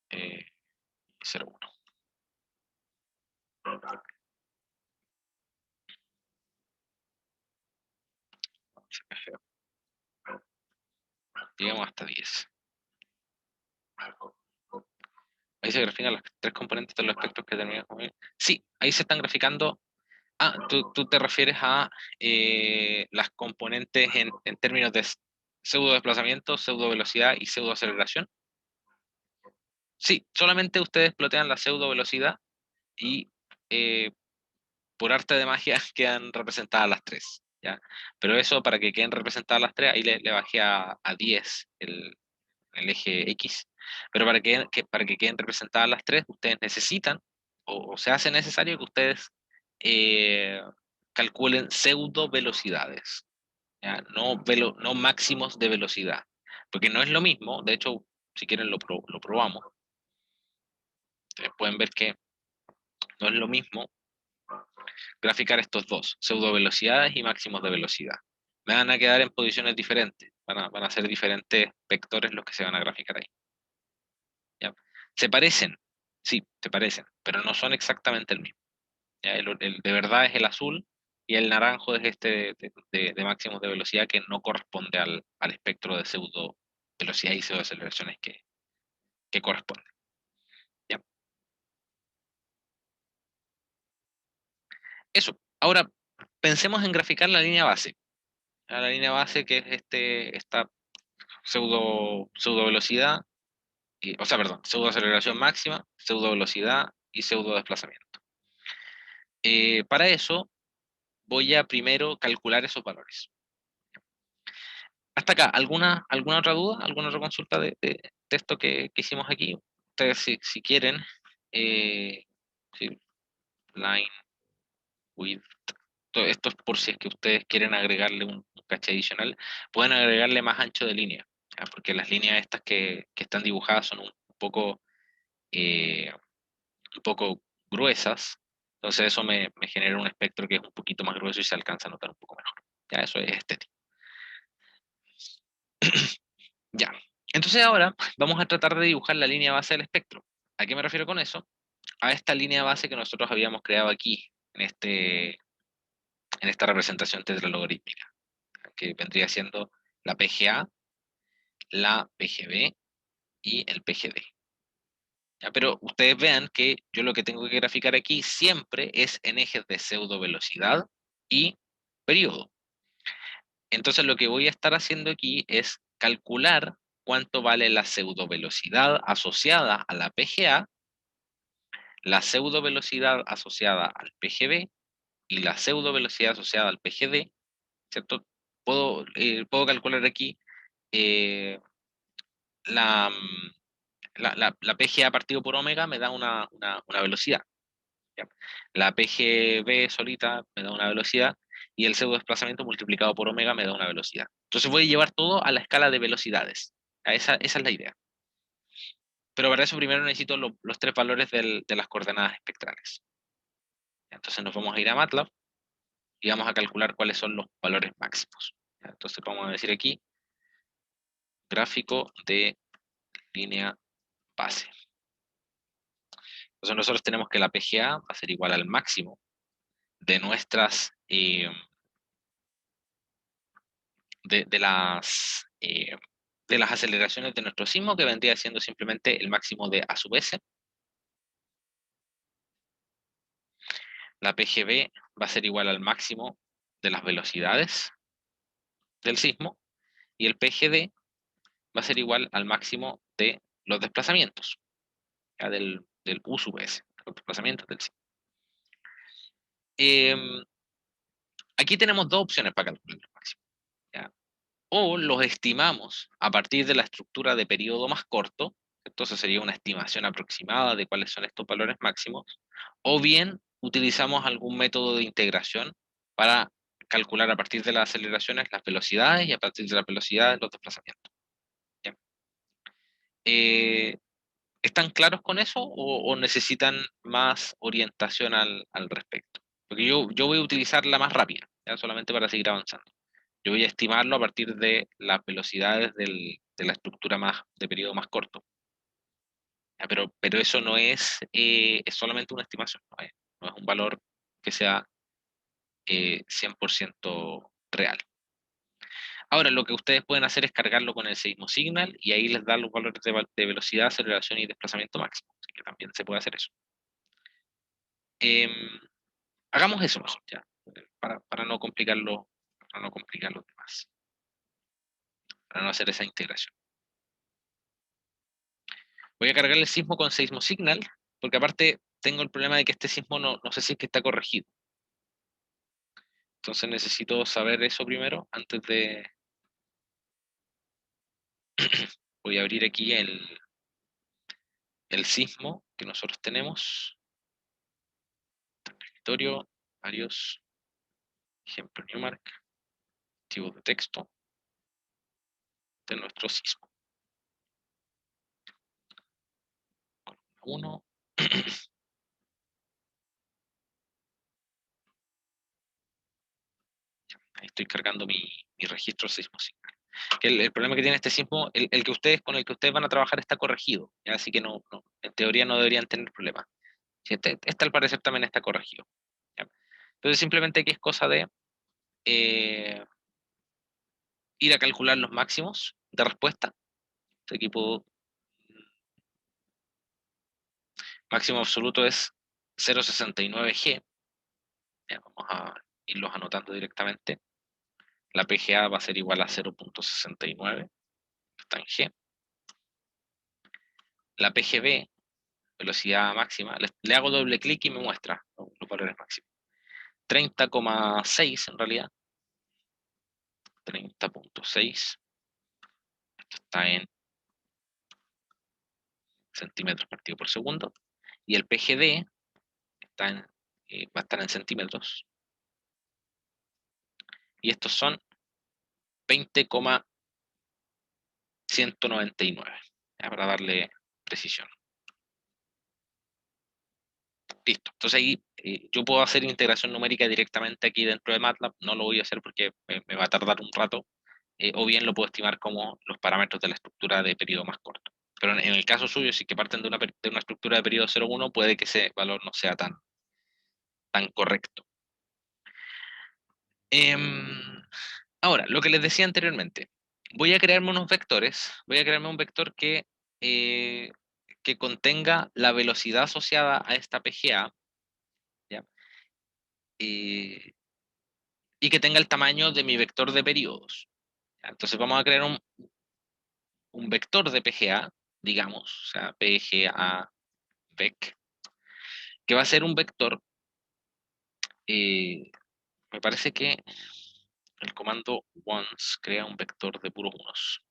0,1. Llegamos hasta 10. Ahí se grafican los tres componentes de los aspectos que tenemos. Sí, ahí se están graficando. Tú te refieres a las componentes en términos de pseudo desplazamiento, pseudo velocidad y pseudo aceleración. Sí, solamente ustedes plotean la pseudo velocidad y eh, por arte de magia quedan representadas las tres, ¿ya? Pero eso, para que queden representadas las tres, ahí le bajé a 10 el eje X. Pero para que queden representadas las tres, ustedes necesitan, o se hace necesario que ustedes eh, calculen pseudo velocidades, ¿ya? No máximos de velocidad. Porque no es lo mismo, de hecho, si quieren lo probamos. Ustedes pueden ver que no es lo mismo graficar estos dos, pseudo velocidades y máximos de velocidad. Me van a quedar en posiciones diferentes, van a ser diferentes vectores los que se van a graficar ahí. ¿Ya? Se parecen, sí, se parecen, pero no son exactamente el mismo. ¿Ya? El de verdad es el azul y el naranjo es este de máximos de velocidad que no corresponde al espectro de pseudo velocidad y pseudo aceleraciones que corresponde. ¿Ya? Eso. Ahora, pensemos en graficar la línea base. La línea base que es esta pseudo velocidad, o sea, perdón, pseudo aceleración máxima, pseudo velocidad y pseudo desplazamiento. Para eso voy a primero calcular esos valores. Hasta acá, ¿alguna otra duda? ¿Alguna otra consulta de esto que hicimos aquí? Ustedes, si quieren, eh, sí, line, width, todo esto es por si es que ustedes quieren agregarle un caché adicional, pueden agregarle más ancho de línea, ¿ya? Porque las líneas estas que están dibujadas son eh, un poco gruesas, entonces eso me genera un espectro que es un poquito más grueso y se alcanza a notar un poco mejor. Ya, eso es estético. Ya. Entonces ahora vamos a tratar de dibujar la línea base del espectro. ¿A qué me refiero con eso? A esta línea base que nosotros habíamos creado aquí, en esta representación tetralogarítmica, que vendría siendo la PGA, la PGB y el PGD. ¿Ya? Pero ustedes vean que yo lo que tengo que graficar aquí siempre es en ejes de pseudo velocidad y periodo. Entonces lo que voy a estar haciendo aquí es calcular cuánto vale la pseudo velocidad asociada a la PGA, la pseudo velocidad asociada al PGB y la pseudo velocidad asociada al PGD, ¿cierto? Puedo calcular aquí eh, la, la PGA partido por omega me da una velocidad. ¿Ya? La PGB solita me da una velocidad y el pseudo desplazamiento multiplicado por omega me da una velocidad. Entonces voy a llevar todo a la escala de velocidades. Esa es la idea. Pero para eso primero necesito los tres valores de las coordenadas espectrales. Entonces nos vamos a ir a MATLAB y vamos a calcular cuáles son los valores máximos. Entonces vamos a decir aquí, gráfico de línea base. Entonces nosotros tenemos que la PGA va a ser igual al máximo de nuestras, de las aceleraciones de nuestro sismo, que vendría siendo simplemente el máximo de A sub S. La PGB va a ser igual al máximo de las velocidades del sismo, y el PGD va a ser igual al máximo de los desplazamientos, ¿ya? Del U sub S, los desplazamientos del sismo. Aquí tenemos dos opciones para calcular los máximos, ¿ya? O los estimamos a partir de la estructura de periodo más corto, entonces sería una estimación aproximada de cuáles son estos valores máximos, o bien utilizamos algún método de integración para calcular a partir de las aceleraciones las velocidades y a partir de las velocidades los desplazamientos. ¿Ya? Eh, ¿Están claros con eso o necesitan más orientación al respecto? Porque yo voy a utilizar la más rápida, ¿ya? Solamente para seguir avanzando. Yo voy a estimarlo a partir de las velocidades de la estructura más, de periodo más corto. ¿Ya? Pero eso no es solamente una estimación, no es un valor que sea 100% real. Ahora, lo que ustedes pueden hacer es cargarlo con el Seismo Signal y ahí les da los valores de velocidad, aceleración y desplazamiento máximo. Así que también se puede hacer eso. Em, Hagamos eso mejor, ya, para no complicarlo, para no complicarlo más, para no hacer esa integración. Voy a cargar el sismo con Seismo Signal, porque aparte tengo el problema de que este sismo no sé si es que está corregido. Entonces necesito saber eso primero antes de... Voy a abrir aquí el sismo que nosotros tenemos. Escritorio, varios ejemplos Newmark, archivos de texto de nuestro sismo. 1. Ahí estoy cargando mi registro sismo Signal. Que el problema que tiene este sismo, el que ustedes, con el que ustedes van a trabajar está corregido, ¿ya? Así que en teoría no deberían tener problemas. Este al parecer también está corregido, ¿ya? Entonces simplemente aquí es cosa de ir a calcular los máximos de respuesta. Aquí puedo, máximo absoluto es 0,69 G. Ya, vamos a irlos anotando directamente. La PGA va a ser igual a 0,69, está en G. La PGB, velocidad máxima, le hago doble clic y me muestra los valores máximos. 30,6 en realidad. 30,6. Esto está en centímetros partido por segundo. Y el PGD está va a estar en centímetros. Y estos son 20,199, para darle precisión. Listo. Entonces ahí yo puedo hacer integración numérica directamente aquí dentro de MATLAB. No lo voy a hacer porque me va a tardar un rato. O bien lo puedo estimar como los parámetros de la estructura de periodo más corto. Pero en el caso suyo, si que parten de una estructura de periodo 0,1, puede que ese valor no sea tan correcto. Ahora, lo que les decía anteriormente, voy a crearme unos vectores, voy a crearme un vector que contenga la velocidad asociada a esta PGA, ¿ya? Y que tenga el tamaño de mi vector de periodos, ¿ya? Entonces vamos a crear un vector de PGA, digamos, o sea, PGA vec, que va a ser un vector, me parece que el comando once crea un vector de puros unos.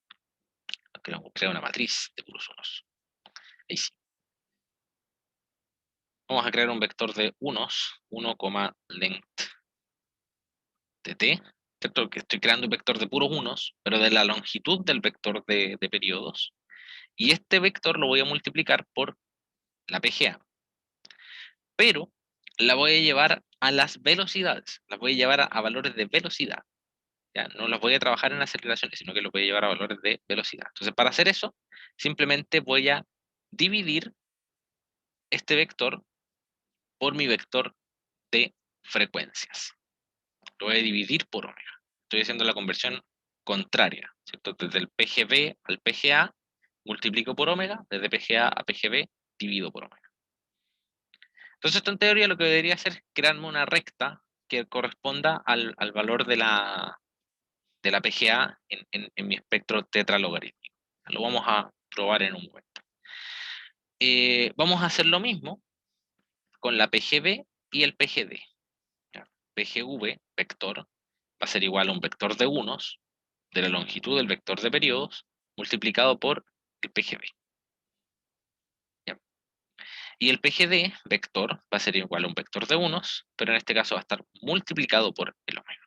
queremos crear una matriz de puros unos. Ahí sí. Vamos a crear un vector de unos, 1, length de t, ¿cierto? Que estoy creando un vector de puros unos, pero de la longitud del vector de periodos. Y este vector lo voy a multiplicar por la PGA. Pero la voy a llevar a las velocidades, las voy a llevar a valores de velocidad. ¿Ya? No las voy a trabajar en aceleraciones, sino que los voy a llevar a valores de velocidad. Entonces, para hacer eso, simplemente voy a dividir este vector por mi vector de frecuencias. Lo voy a dividir por omega. Estoy haciendo la conversión contraria, ¿cierto? Desde el PGB al PGA multiplico por omega, desde PGA a PGB divido por omega. Entonces, esto en teoría lo que debería hacer es crearme una recta que corresponda al valor de la PGA en mi espectro tetralogarítmico. Lo vamos a probar en un momento. Vamos a hacer lo mismo con la PGB y el PGD. ¿Ya? PGV, vector, va a ser igual a un vector de unos de la longitud del vector de periodos multiplicado por el PGB. ¿Ya? Y el PGD, vector, va a ser igual a un vector de unos, pero en este caso va a estar multiplicado por el omega.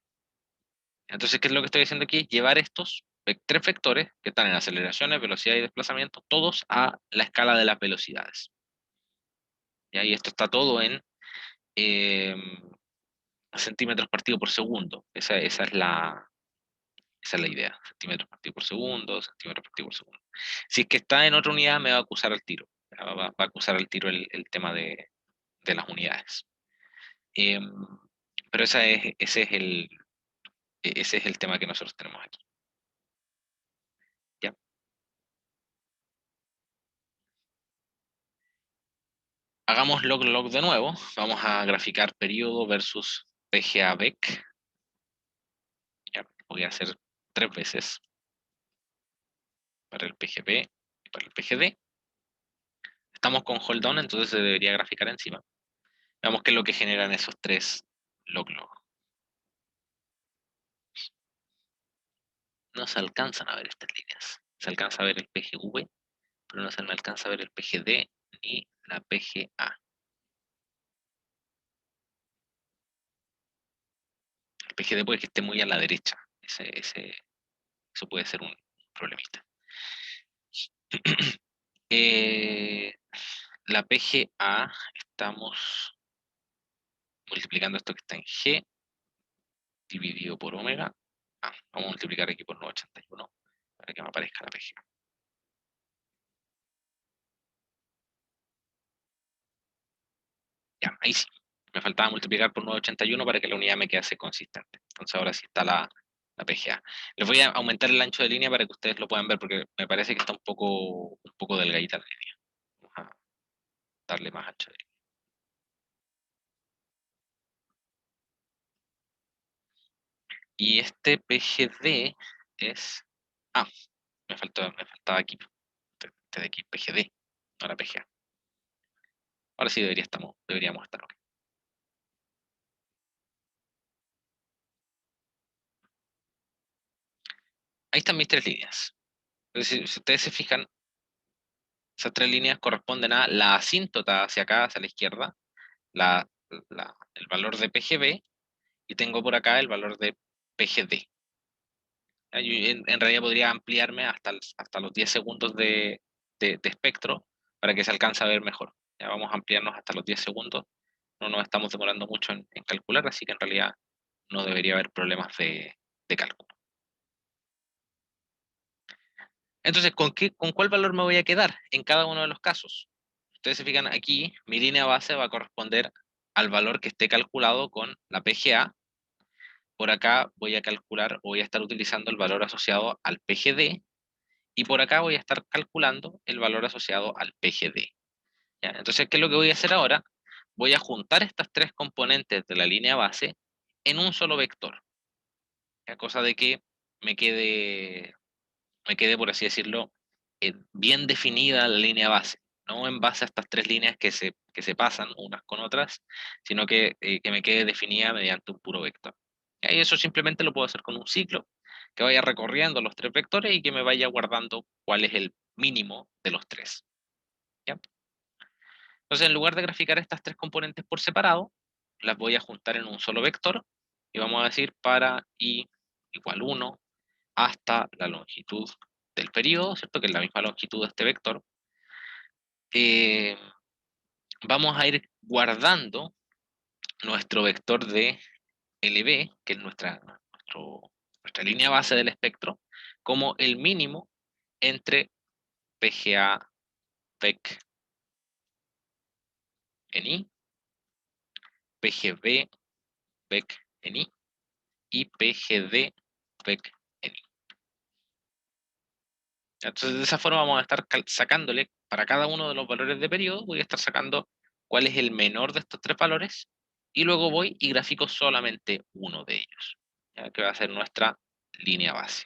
Entonces, ¿qué es lo que estoy haciendo aquí? Llevar estos tres vectores que están en aceleraciones, velocidad y desplazamiento, todos a la escala de las velocidades. Y esto está todo en centímetros partido por segundo. Esa es la idea. Centímetros partido por segundo, centímetros partido por segundo. Si es que está en otra unidad, me va a acusar al tiro. Va a acusar al tiro el tema de las unidades. Pero ese es el tema que nosotros tenemos aquí. ¿Ya? Hagamos log de nuevo. Vamos a graficar periodo versus PGA-BEC. Voy a hacer 3 veces para el PGB y para el PGD. Estamos con hold down, entonces se debería graficar encima. Veamos qué es lo que generan esos 3 log. No se alcanzan a ver estas líneas. Se alcanza a ver el PGV, pero no se me alcanza a ver el PGD ni la PGA. El PGD puede que esté muy a la derecha. Eso puede ser un problemita. La PGA, estamos multiplicando esto que está en G dividido por omega. Vamos a multiplicar aquí por 981 para que me aparezca la PGA. Ya, ahí sí. Me faltaba multiplicar por 981 para que la unidad me quedase consistente. Entonces ahora sí está la PGA. Les voy a aumentar el ancho de línea para que ustedes lo puedan ver porque me parece que está un poco delgadita la línea. Vamos a darle más ancho de línea. Y este PGD es... Ah, me faltaba aquí. Este de aquí, PGD, no la PGA. Ahora sí deberíamos estar ok. Ahí están mis 3 líneas. Entonces, si ustedes se fijan, esas 3 líneas corresponden a la asíntota hacia acá, hacia la izquierda, el valor de PGB, y tengo por acá el valor de PGD. Yo en realidad podría ampliarme hasta los 10 segundos de espectro para que se alcance a ver mejor. Ya vamos a ampliarnos hasta los 10 segundos. No nos estamos demorando mucho en calcular, así que en realidad no debería haber problemas de cálculo. Entonces, ¿con cuál valor me voy a quedar en cada uno de los casos? Ustedes se fijan aquí, mi línea base va a corresponder al valor que esté calculado con la PGA. Por acá voy a calcular o voy a estar utilizando el valor asociado al PGD. Y por acá voy a estar calculando el valor asociado al PGD. ¿Ya? Entonces, ¿qué es lo que voy a hacer ahora? Voy a juntar estas 3 componentes de la línea base en un solo vector. ¿Ya? Cosa de que me quede, por así decirlo, bien definida la línea base. No en base a estas 3 líneas que se pasan unas con otras, sino que me quede definida mediante un puro vector. ¿Ya? Y eso simplemente lo puedo hacer con un ciclo, que vaya recorriendo los 3 vectores y que me vaya guardando cuál es el mínimo de los 3. ¿Ya? Entonces, en lugar de graficar estas 3 componentes por separado, las voy a juntar en un solo vector y vamos a decir para i igual 1 hasta la longitud del periodo, ¿cierto? Que es la misma longitud de este vector. Vamos a ir guardando nuestro vector de LB, que es nuestra línea base del espectro, como el mínimo entre PGA VEC en I, PGB VEC en I y PGD VEC en I. Entonces, de esa forma vamos a estar sacándole para cada uno de los valores de periodo, voy a estar sacando cuál es el menor de estos 3 valores, y luego voy y grafico solamente uno de ellos, ¿ya? Que va a ser nuestra línea base.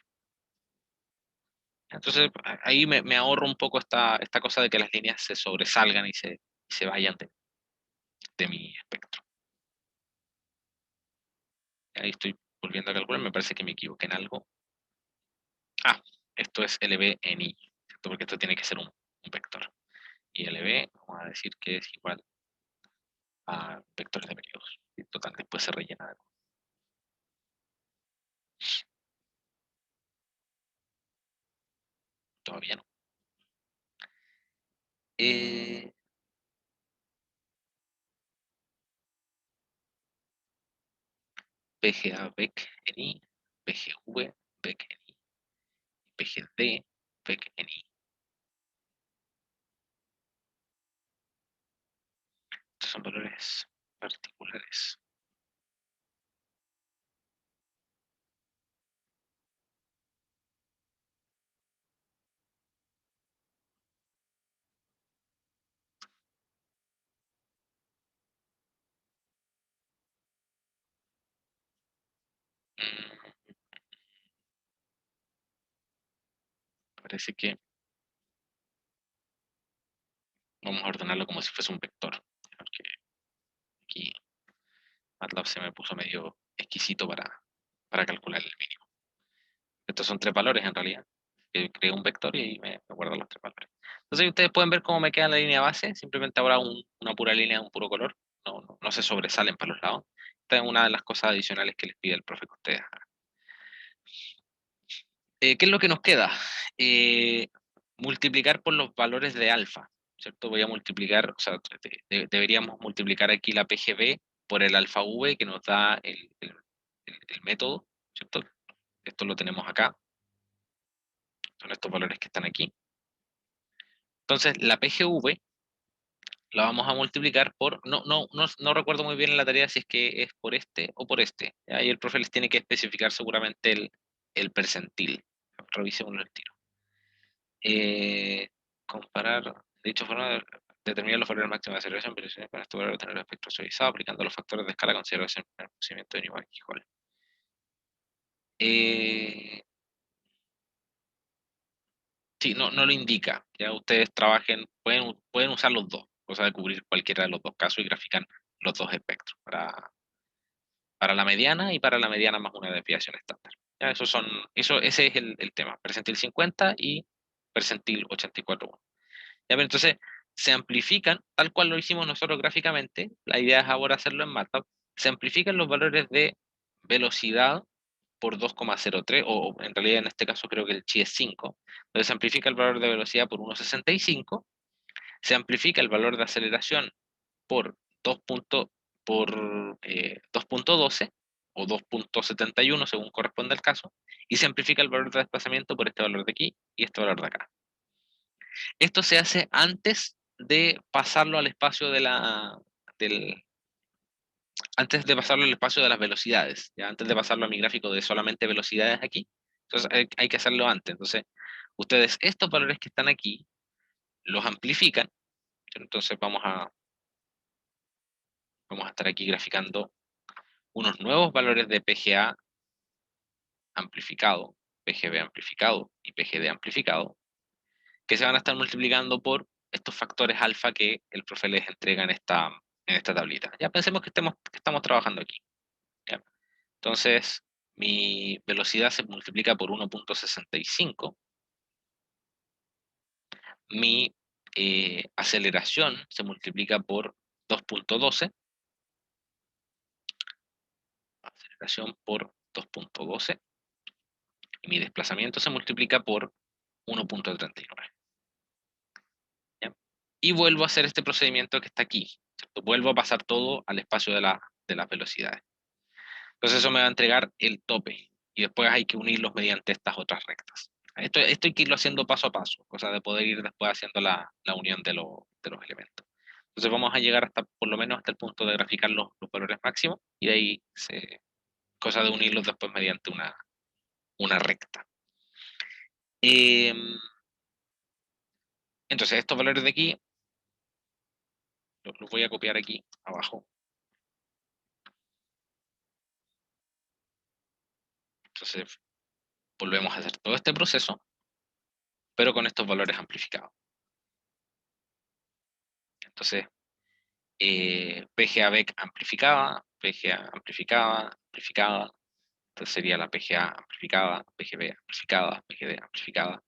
Entonces, ahí me ahorro un poco esta cosa de que las líneas se sobresalgan y se vayan de mi espectro. Ahí estoy volviendo a calcular, me parece que me equivoqué en algo. Ah, esto es LB en I, ¿cierto? Porque esto tiene que ser un vector. Y LB, vamos a decir que es igual a vectores de periodos. Y total, después se rellena algo. Todavía no. PGA VEC en I, PGV VEC en I, PGD VEC en I. Estos son valores particulares. Parece que vamos a ordenarlo como si fuese un vector. Porque aquí MATLAB se me puso medio exquisito para calcular el mínimo. Estos son 3 valores en realidad. Creo un vector y ahí me guarda los 3 valores. Entonces ustedes pueden ver cómo me queda la línea base. Simplemente ahora una pura línea, un puro color. No se sobresalen para los lados. Esta es una de las cosas adicionales que les pide el profe que ustedes hagan. ¿Qué es lo que nos queda? Multiplicar por los valores de alfa, ¿cierto? Voy a multiplicar, o sea, deberíamos multiplicar aquí la PGB por el alfa V que nos da el método, ¿cierto? Esto lo tenemos acá, son estos valores que están aquí. Entonces, la PGV la vamos a multiplicar por, no recuerdo muy bien en la tarea si es que es por este o por este. Ahí el profe les tiene que especificar seguramente el percentil. Revisémoslo el tiro. Comparar, de dicha forma, determinar los valores máximos de aceleración, pero con este valor tener el espectro suavizado, aplicando los factores de escala considerados en el procedimiento de Newman Hall. Sí, no lo indica. Ya ustedes trabajen, pueden usar los dos, cosa de cubrir cualquiera de los dos casos y grafican los dos espectros para la mediana y para la mediana más una desviación estándar. Ya, ese es el tema, percentil 50 y percentil 84.1. Ya, pero entonces se amplifican, tal cual lo hicimos nosotros gráficamente, la idea es ahora hacerlo en MATLAB, se amplifican los valores de velocidad por 2,03, o en realidad en este caso creo que el chi es 5, entonces se amplifica el valor de velocidad por 1,65, se amplifica el valor de aceleración por 2.12 o 2.71 según corresponde al caso, y se amplifica el valor de desplazamiento por este valor de aquí y este valor de acá. Esto se hace antes de pasarlo al espacio antes de pasarlo al espacio de las velocidades, ¿ya? Antes de pasarlo a mi gráfico de solamente velocidades aquí. Entonces hay que hacerlo antes. Entonces, ustedes estos valores que están aquí los amplifican. Entonces vamos a estar aquí graficando unos nuevos valores de PGA amplificado, PGB amplificado y PGD amplificado, que se van a estar multiplicando por estos factores alfa que el profe les entrega en esta tablita. Ya pensemos que estamos trabajando aquí. ¿Ya? Entonces, mi velocidad se multiplica por 1.65, mi aceleración se multiplica por 2.12, aceleración por 2.12, y mi desplazamiento se multiplica por 1.39. Y vuelvo a hacer este procedimiento que está aquí, ¿cierto? Vuelvo a pasar todo al espacio de las velocidades. Entonces eso me va a entregar el tope, y después hay que unirlos mediante estas otras rectas. Esto hay que irlo haciendo paso a paso, cosa de poder ir después haciendo la unión de los elementos. Entonces vamos a llegar hasta, por lo menos hasta el punto de graficar los valores máximos, y de ahí, cosa de unirlos después mediante una recta. Entonces estos valores de aquí, los voy a copiar aquí abajo. Entonces volvemos a hacer todo este proceso, pero con estos valores amplificados. Entonces, PGA-BEC amplificada, PGA amplificada, amplificada. Entonces sería la PGA amplificada, PGB amplificada, PGD amplificada.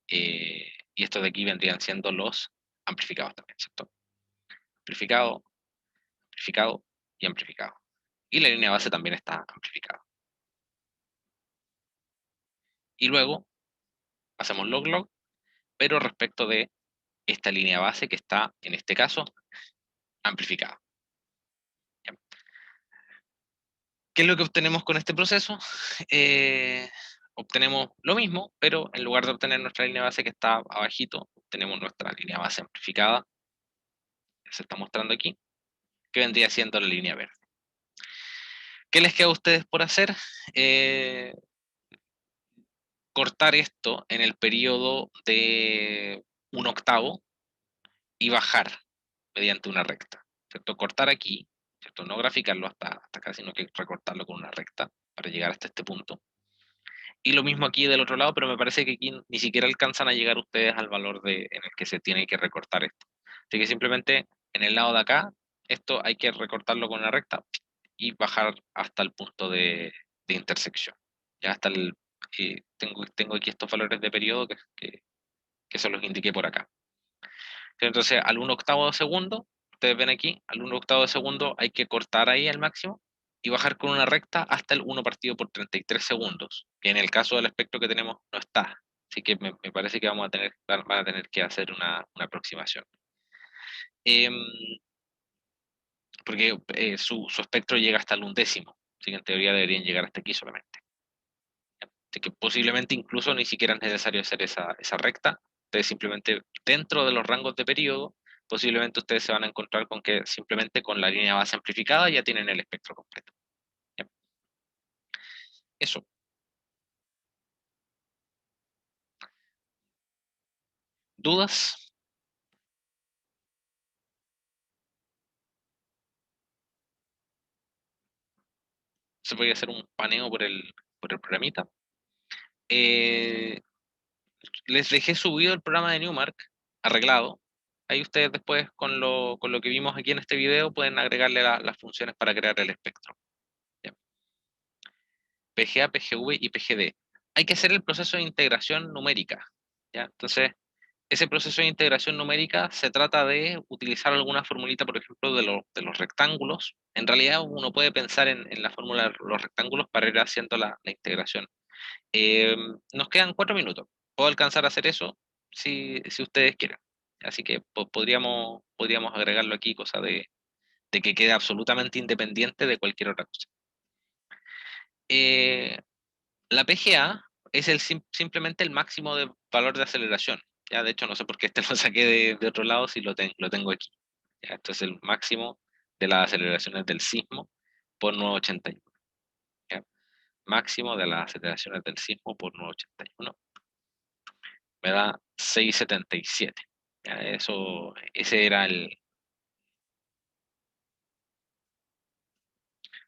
Y estos de aquí vendrían siendo los amplificados también, ¿cierto? Amplificado, amplificado y amplificado. Y la línea base también está amplificada. Y luego hacemos log-log, pero respecto de esta línea base que está, en este caso, amplificada. ¿Qué es lo que obtenemos con este proceso? Obtenemos lo mismo, pero en lugar de obtener nuestra línea base que está abajito, obtenemos nuestra línea base amplificada, que se está mostrando aquí, que vendría siendo la línea verde. ¿Qué les queda a ustedes por hacer? Cortar esto en el periodo de 1/8 y bajar mediante una recta, ¿cierto? Cortar aquí, ¿cierto? No graficarlo hasta acá, sino que recortarlo con una recta para llegar hasta este punto. Y lo mismo aquí del otro lado, pero me parece que aquí ni siquiera alcanzan a llegar ustedes al valor en el que se tiene que recortar esto. Así que simplemente en el lado de acá, esto hay que recortarlo con una recta y bajar hasta el punto de intersección. Ya hasta tengo aquí estos valores de periodo que se los indiqué por acá. Entonces, al 1/8 de segundo, ustedes ven aquí, al 1/8 de segundo hay que cortar ahí el máximo y bajar con una recta hasta el 1 partido por 33 segundos, que en el caso del espectro que tenemos no está. Así que me parece que van a tener que hacer una aproximación. Em, porque su espectro llega hasta el 1/10, así que en teoría deberían llegar hasta aquí solamente. Así que posiblemente incluso ni siquiera es necesario hacer esa recta. Ustedes simplemente, dentro de los rangos de periodo, posiblemente ustedes se van a encontrar con que simplemente con la línea base amplificada ya tienen el espectro completo. ¿Ya? Eso. ¿Dudas? Se puede hacer un paneo por el programita. Eh, Les dejé subido el programa de Newmark, arreglado. Ahí ustedes después, con lo que vimos aquí en este video, pueden agregarle las funciones para crear el espectro. ¿Ya? PGA, PGV y PGD. Hay que hacer el proceso de integración numérica. ¿Ya? Entonces, ese proceso de integración numérica se trata de utilizar alguna formulita, por ejemplo, de los rectángulos. En realidad uno puede pensar en la fórmula de los rectángulos para ir haciendo la integración. Nos quedan 4 minutos. Puedo alcanzar a hacer eso si ustedes quieren. Así que podríamos agregarlo aquí, cosa de que quede absolutamente independiente de cualquier otra cosa. La PGA es simplemente el máximo de valor de aceleración. Ya, de hecho, no sé por qué este lo saqué de otro lado si lo tengo aquí. Ya, esto es el máximo de las aceleraciones del sismo por 981. ¿Ya? Máximo de las aceleraciones del sismo por 981. Me da 677. ¿Ya? Ese era el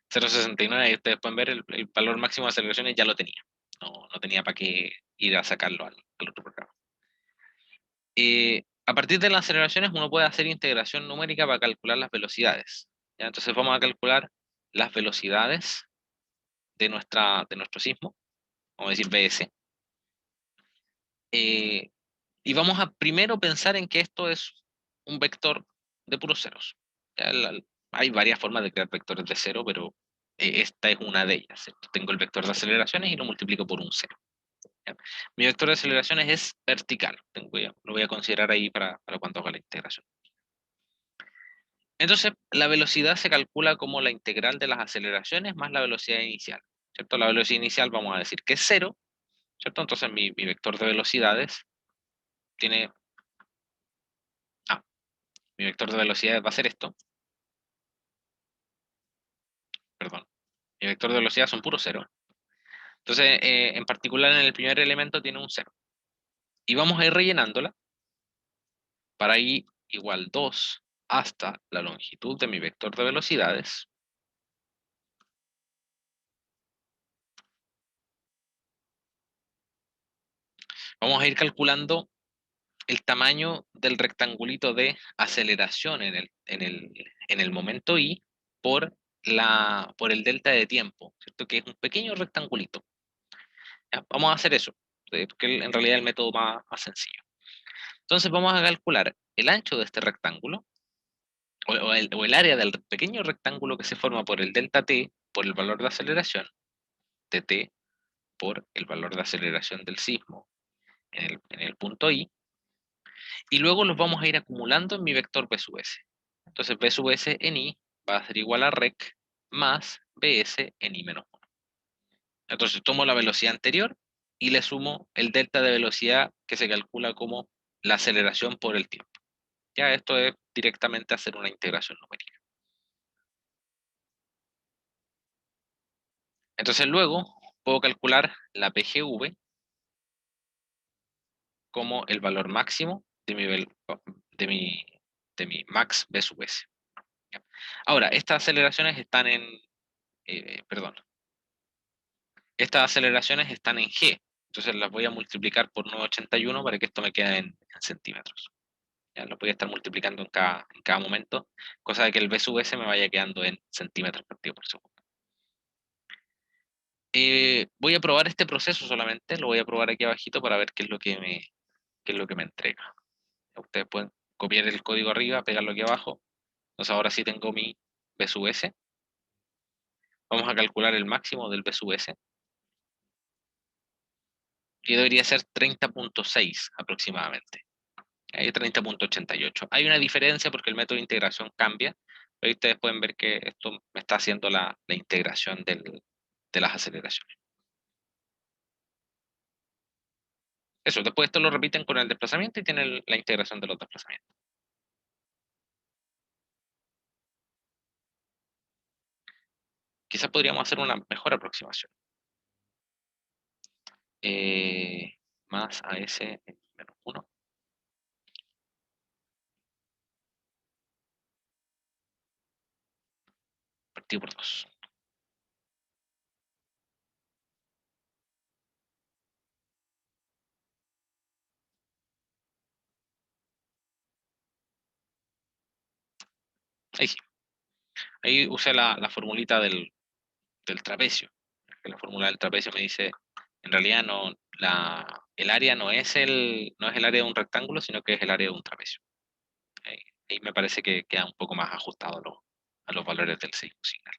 0,69 y ustedes pueden ver el valor máximo de aceleraciones ya lo tenía. No tenía para qué ir a sacarlo al otro programa. A partir de las aceleraciones uno puede hacer integración numérica para calcular las velocidades. ¿Ya? Entonces vamos a calcular las velocidades de nuestro sismo, vamos a decir BS, y vamos a primero pensar en que esto es un vector de puros ceros. Ya hay varias formas de crear vectores de cero, pero esta es una de ellas, ¿cierto? Tengo el vector de aceleraciones y lo multiplico por un cero. ¿Ya? Mi vector de aceleraciones es vertical, lo voy a considerar ahí para cuando haga la integración. Entonces, la velocidad se calcula como la integral de las aceleraciones más la velocidad inicial, ¿cierto? La velocidad inicial vamos a decir que es cero, ¿cierto? Entonces mi vector de velocidades tiene... Ah, mi vector de velocidades va a ser esto, perdón. Mi vector de velocidad son puro cero. Entonces, en particular en el primer elemento tiene un cero. Y vamos a ir rellenándola para i igual 2 hasta la longitud de mi vector de velocidades. Vamos a ir calculando el tamaño del rectangulito de aceleración en el momento i por, por el delta de tiempo, ¿cierto? Que es un pequeño rectangulito. ¿Ya? Vamos a hacer eso, porque en realidad es el método más sencillo. Entonces vamos a calcular el ancho de este rectángulo, o el área del pequeño rectángulo que se forma por el delta t, por el valor de aceleración, dt por el valor de aceleración del sismo en el punto i, y luego los vamos a ir acumulando en mi vector b sub s. Entonces b sub s en i va a ser igual a rec más bs en i menos 1. Entonces tomo la velocidad anterior y le sumo el delta de velocidad que se calcula como la aceleración por el tiempo. Ya esto es directamente hacer una integración numérica. Entonces luego puedo calcular la PGV como el valor máximo de mi, de mi max B sub S. Ahora, estas aceleraciones están perdón, estas aceleraciones están en G, entonces las voy a multiplicar por 981 para que esto me quede en centímetros. Ya lo voy a estar multiplicando en cada momento, cosa de que el B sub S me vaya quedando en centímetros partido por segundo. Voy a probar este proceso solamente, lo voy a probar aquí abajito para ver qué es lo que me entrega. Ustedes pueden copiar el código arriba, pegarlo aquí abajo. Entonces ahora sí tengo mi B sub S. Vamos a calcular el máximo del B sub S. Y debería ser 30.6 aproximadamente. Hay 30.88. Hay una diferencia porque el método de integración cambia. Pero ahí ustedes pueden ver que esto me está haciendo la integración de las aceleraciones. Eso, después esto lo repiten con el desplazamiento y tienen la integración de los desplazamientos. Quizás podríamos hacer una mejor aproximación. Más a s menos 1. Partido por 2. Ahí sí. Ahí usé la formulita del trapecio. La fórmula del trapecio me dice, en realidad no, el área no es el área de un rectángulo, sino que es el área de un trapecio. Ahí, ahí me parece que queda un poco más ajustado a los valores del signal.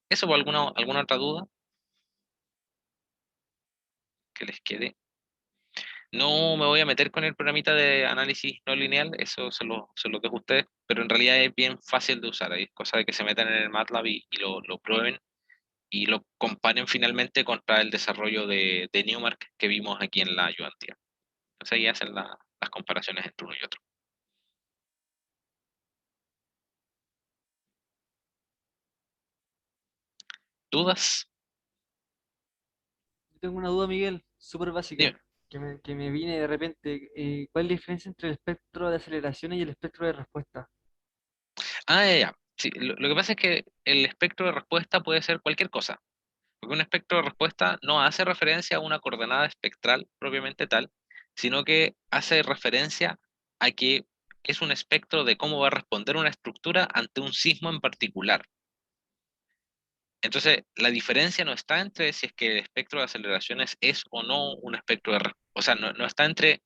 ¿Eso o alguna otra duda que les quede? No me voy a meter con el programita de análisis no lineal, eso se lo dejo a ustedes, pero en realidad es bien fácil de usar. Hay cosa de que se metan en el MATLAB y lo prueben y lo comparen finalmente contra el desarrollo de Newmark que vimos aquí en la ayudantía. Entonces ahí hacen las comparaciones entre uno y otro. ¿Dudas? Yo tengo una duda, Miguel, súper básica, Dime. que me viene de repente. ¿Cuál es la diferencia entre el espectro de aceleraciones y el espectro de respuesta? Ah, ya, ya. Sí, lo que pasa es que el espectro de respuesta puede ser cualquier cosa, porque un espectro de respuesta no hace referencia a una coordenada espectral propiamente tal, sino que hace referencia a que es un espectro de cómo va a responder una estructura ante un sismo en particular. Entonces, la diferencia no está entre si es que el espectro de aceleraciones es o no un espectro de respuesta. O sea, no está entre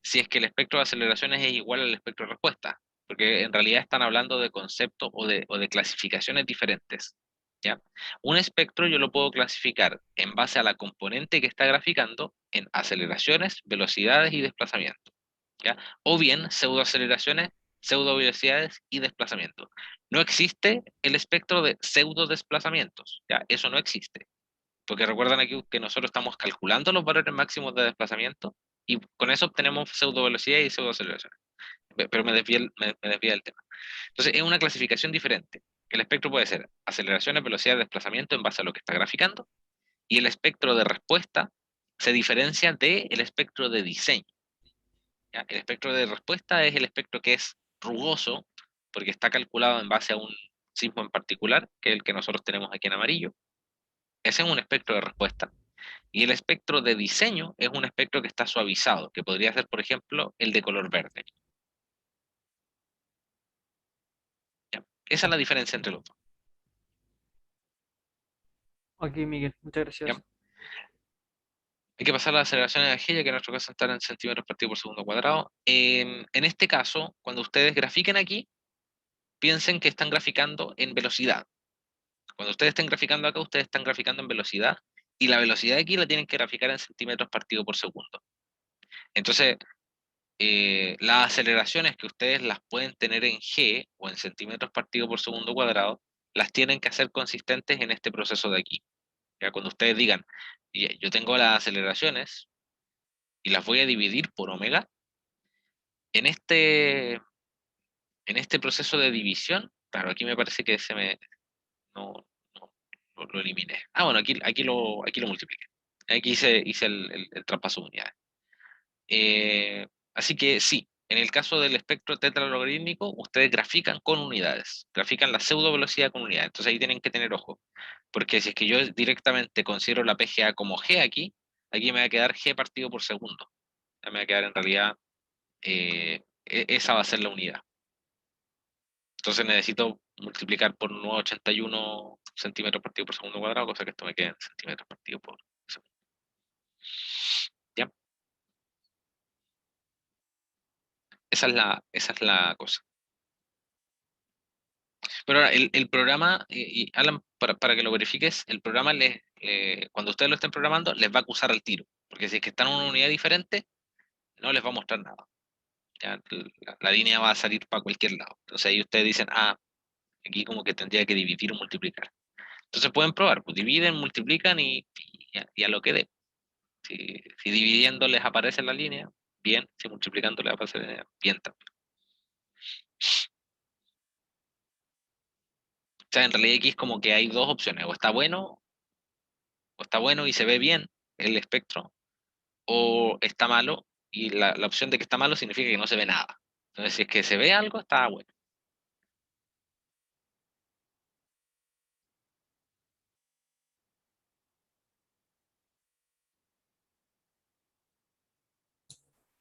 si es que el espectro de aceleraciones es igual al espectro de respuesta, porque en realidad están hablando de conceptos o de clasificaciones diferentes. ¿Ya? Un espectro yo lo puedo clasificar en base a la componente que está graficando en aceleraciones, velocidades y desplazamiento. ¿Ya? O bien pseudoaceleraciones, pseudovelocidades y desplazamiento. No existe el espectro de pseudo desplazamientos, ¿ya? Eso no existe. Porque recuerdan aquí que nosotros estamos calculando los valores máximos de desplazamiento y con eso obtenemos pseudo velocidad y pseudo aceleración. Pero me desvía del tema. Entonces, es una clasificación diferente. El espectro puede ser aceleraciones, velocidad, desplazamiento en base a lo que está graficando, y el espectro de respuesta se diferencia del espectro de diseño. ¿Ya? El espectro de respuesta es el espectro que es rugoso, porque está calculado en base a un sismo en particular, que es el que nosotros tenemos aquí en amarillo. Ese es un espectro de respuesta. Y el espectro de diseño es un espectro que está suavizado, que podría ser, por ejemplo, el de color verde. ¿Ya? Esa es la diferencia entre los dos. Ok, Miguel, muchas ¿Ya? gracias. Hay que pasar la aceleración de energía, que en nuestro caso están en centímetros partido por segundo cuadrado. En este caso, cuando ustedes grafiquen aquí, piensen que están graficando en velocidad. Cuando ustedes estén graficando acá, ustedes están graficando en velocidad, y la velocidad aquí la tienen que graficar en centímetros partido por segundo. Entonces, las aceleraciones que ustedes las pueden tener en G o en centímetros partido por segundo cuadrado, las tienen que hacer consistentes en este proceso de aquí. ¿Ya? Cuando ustedes digan, yo tengo las aceleraciones y las voy a dividir por omega, en este proceso de división, claro, aquí me parece que no, no, lo eliminé. Ah, bueno, aquí lo multipliqué. Aquí hice el traspaso de unidades. Así que sí, en el caso del espectro tetralogarítmico, ustedes grafican con unidades, grafican la pseudo velocidad con unidades. Entonces ahí tienen que tener ojo, porque si es que yo directamente considero la PGA como G aquí me va a quedar G partido por segundo. Ya me va a quedar en realidad, esa va a ser la unidad. Entonces necesito multiplicar por 981 centímetros partido por segundo cuadrado, cosa que esto me quede en centímetros partido por segundo. ¿Ya? Esa es la cosa. Pero ahora, el programa, y Alan, para que lo verifiques, el programa cuando ustedes lo estén programando, les va a acusar al tiro. Porque si es que están en una unidad diferente, no les va a mostrar nada. ¿Ya? La línea va a salir para cualquier lado. Entonces ahí ustedes dicen, aquí como que tendría que dividir o multiplicar. Entonces pueden probar, pues dividen, multiplican y a lo que dé. Si dividiendo les aparece la línea, bien. Si multiplicando les aparece la línea, bien también. O sea, en realidad aquí es como que hay dos opciones. O está bueno y se ve bien el espectro, o está malo, y la opción de que está malo significa que no se ve nada. Entonces, si es que se ve algo, está bueno.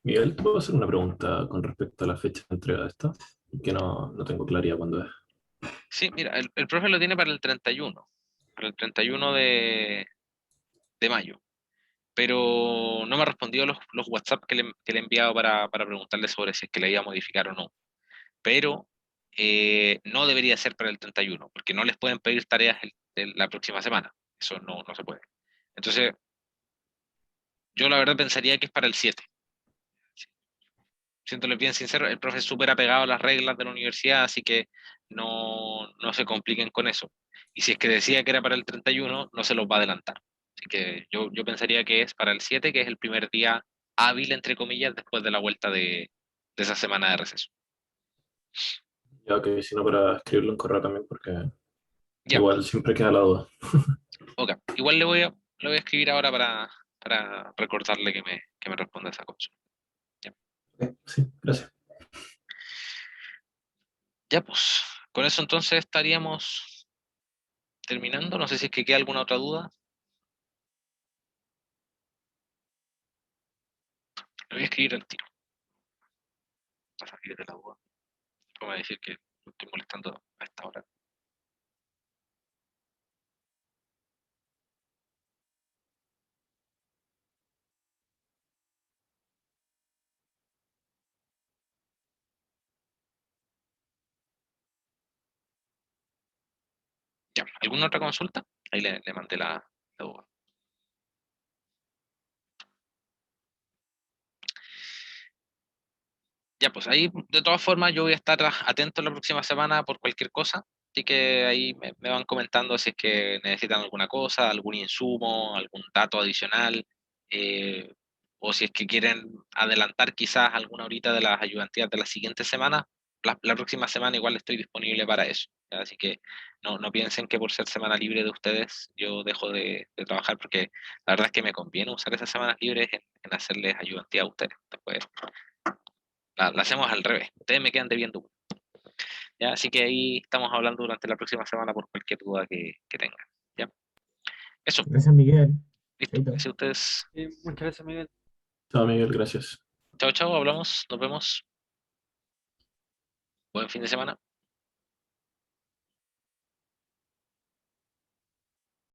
Miguel, ¿te puedo hacer una pregunta con respecto a la fecha de entrega de esta? Que no tengo claridad cuándo es. Sí, mira, el profe lo tiene para el 31 de mayo, pero no me ha respondido los WhatsApp que le he enviado para preguntarle sobre si es que le iba a modificar o no. Pero no debería ser para el 31, porque no les pueden pedir tareas la próxima semana. Eso no se puede. Entonces, yo la verdad pensaría que es para el 7. Siéntole bien sincero, el profe es súper apegado a las reglas de la universidad, así que no se compliquen con eso. Y si es que decía que era para el 31, no se los va a adelantar. Así que yo pensaría que es para el 7, que es el primer día hábil, entre comillas, después de la vuelta de esa semana de receso. Ya que si no, para escribirlo en correo también, porque Ya, igual siempre queda la duda. ok. Igual le voy a escribir ahora para recordarle que me responda esa cosa. Ya, Sí, gracias. ya pues, con eso entonces estaríamos terminando. No sé si es que queda alguna otra duda. Le voy a escribir al tiro. de la UA. ¿Cómo decir que lo estoy molestando a esta hora? Ya, ¿alguna otra consulta? Ahí le mandé la UA. Ya, pues ahí de todas formas yo voy a estar atento la próxima semana por cualquier cosa, así que ahí me van comentando si es que necesitan alguna cosa, algún insumo, algún dato adicional, eh, o si es que quieren adelantar quizás alguna horita de las ayudantías de la siguiente semana, la próxima semana igual estoy disponible para eso, ¿ya? Así que no piensen que por ser semana libre de ustedes yo dejo de trabajar, porque la verdad es que me conviene usar esas semanas libres en hacerles ayudantía a ustedes. Después la hacemos al revés. Ustedes me quedan debiendo una, ¿ya? Así que ahí estamos hablando durante la próxima semana por cualquier duda que tengan. ¿Ya? Eso, Gracias, Miguel. listo. Chaito. Gracias a ustedes. Muchas gracias, Miguel. Chao, Miguel, gracias. Chao, chao, hablamos, nos vemos. Buen fin de semana.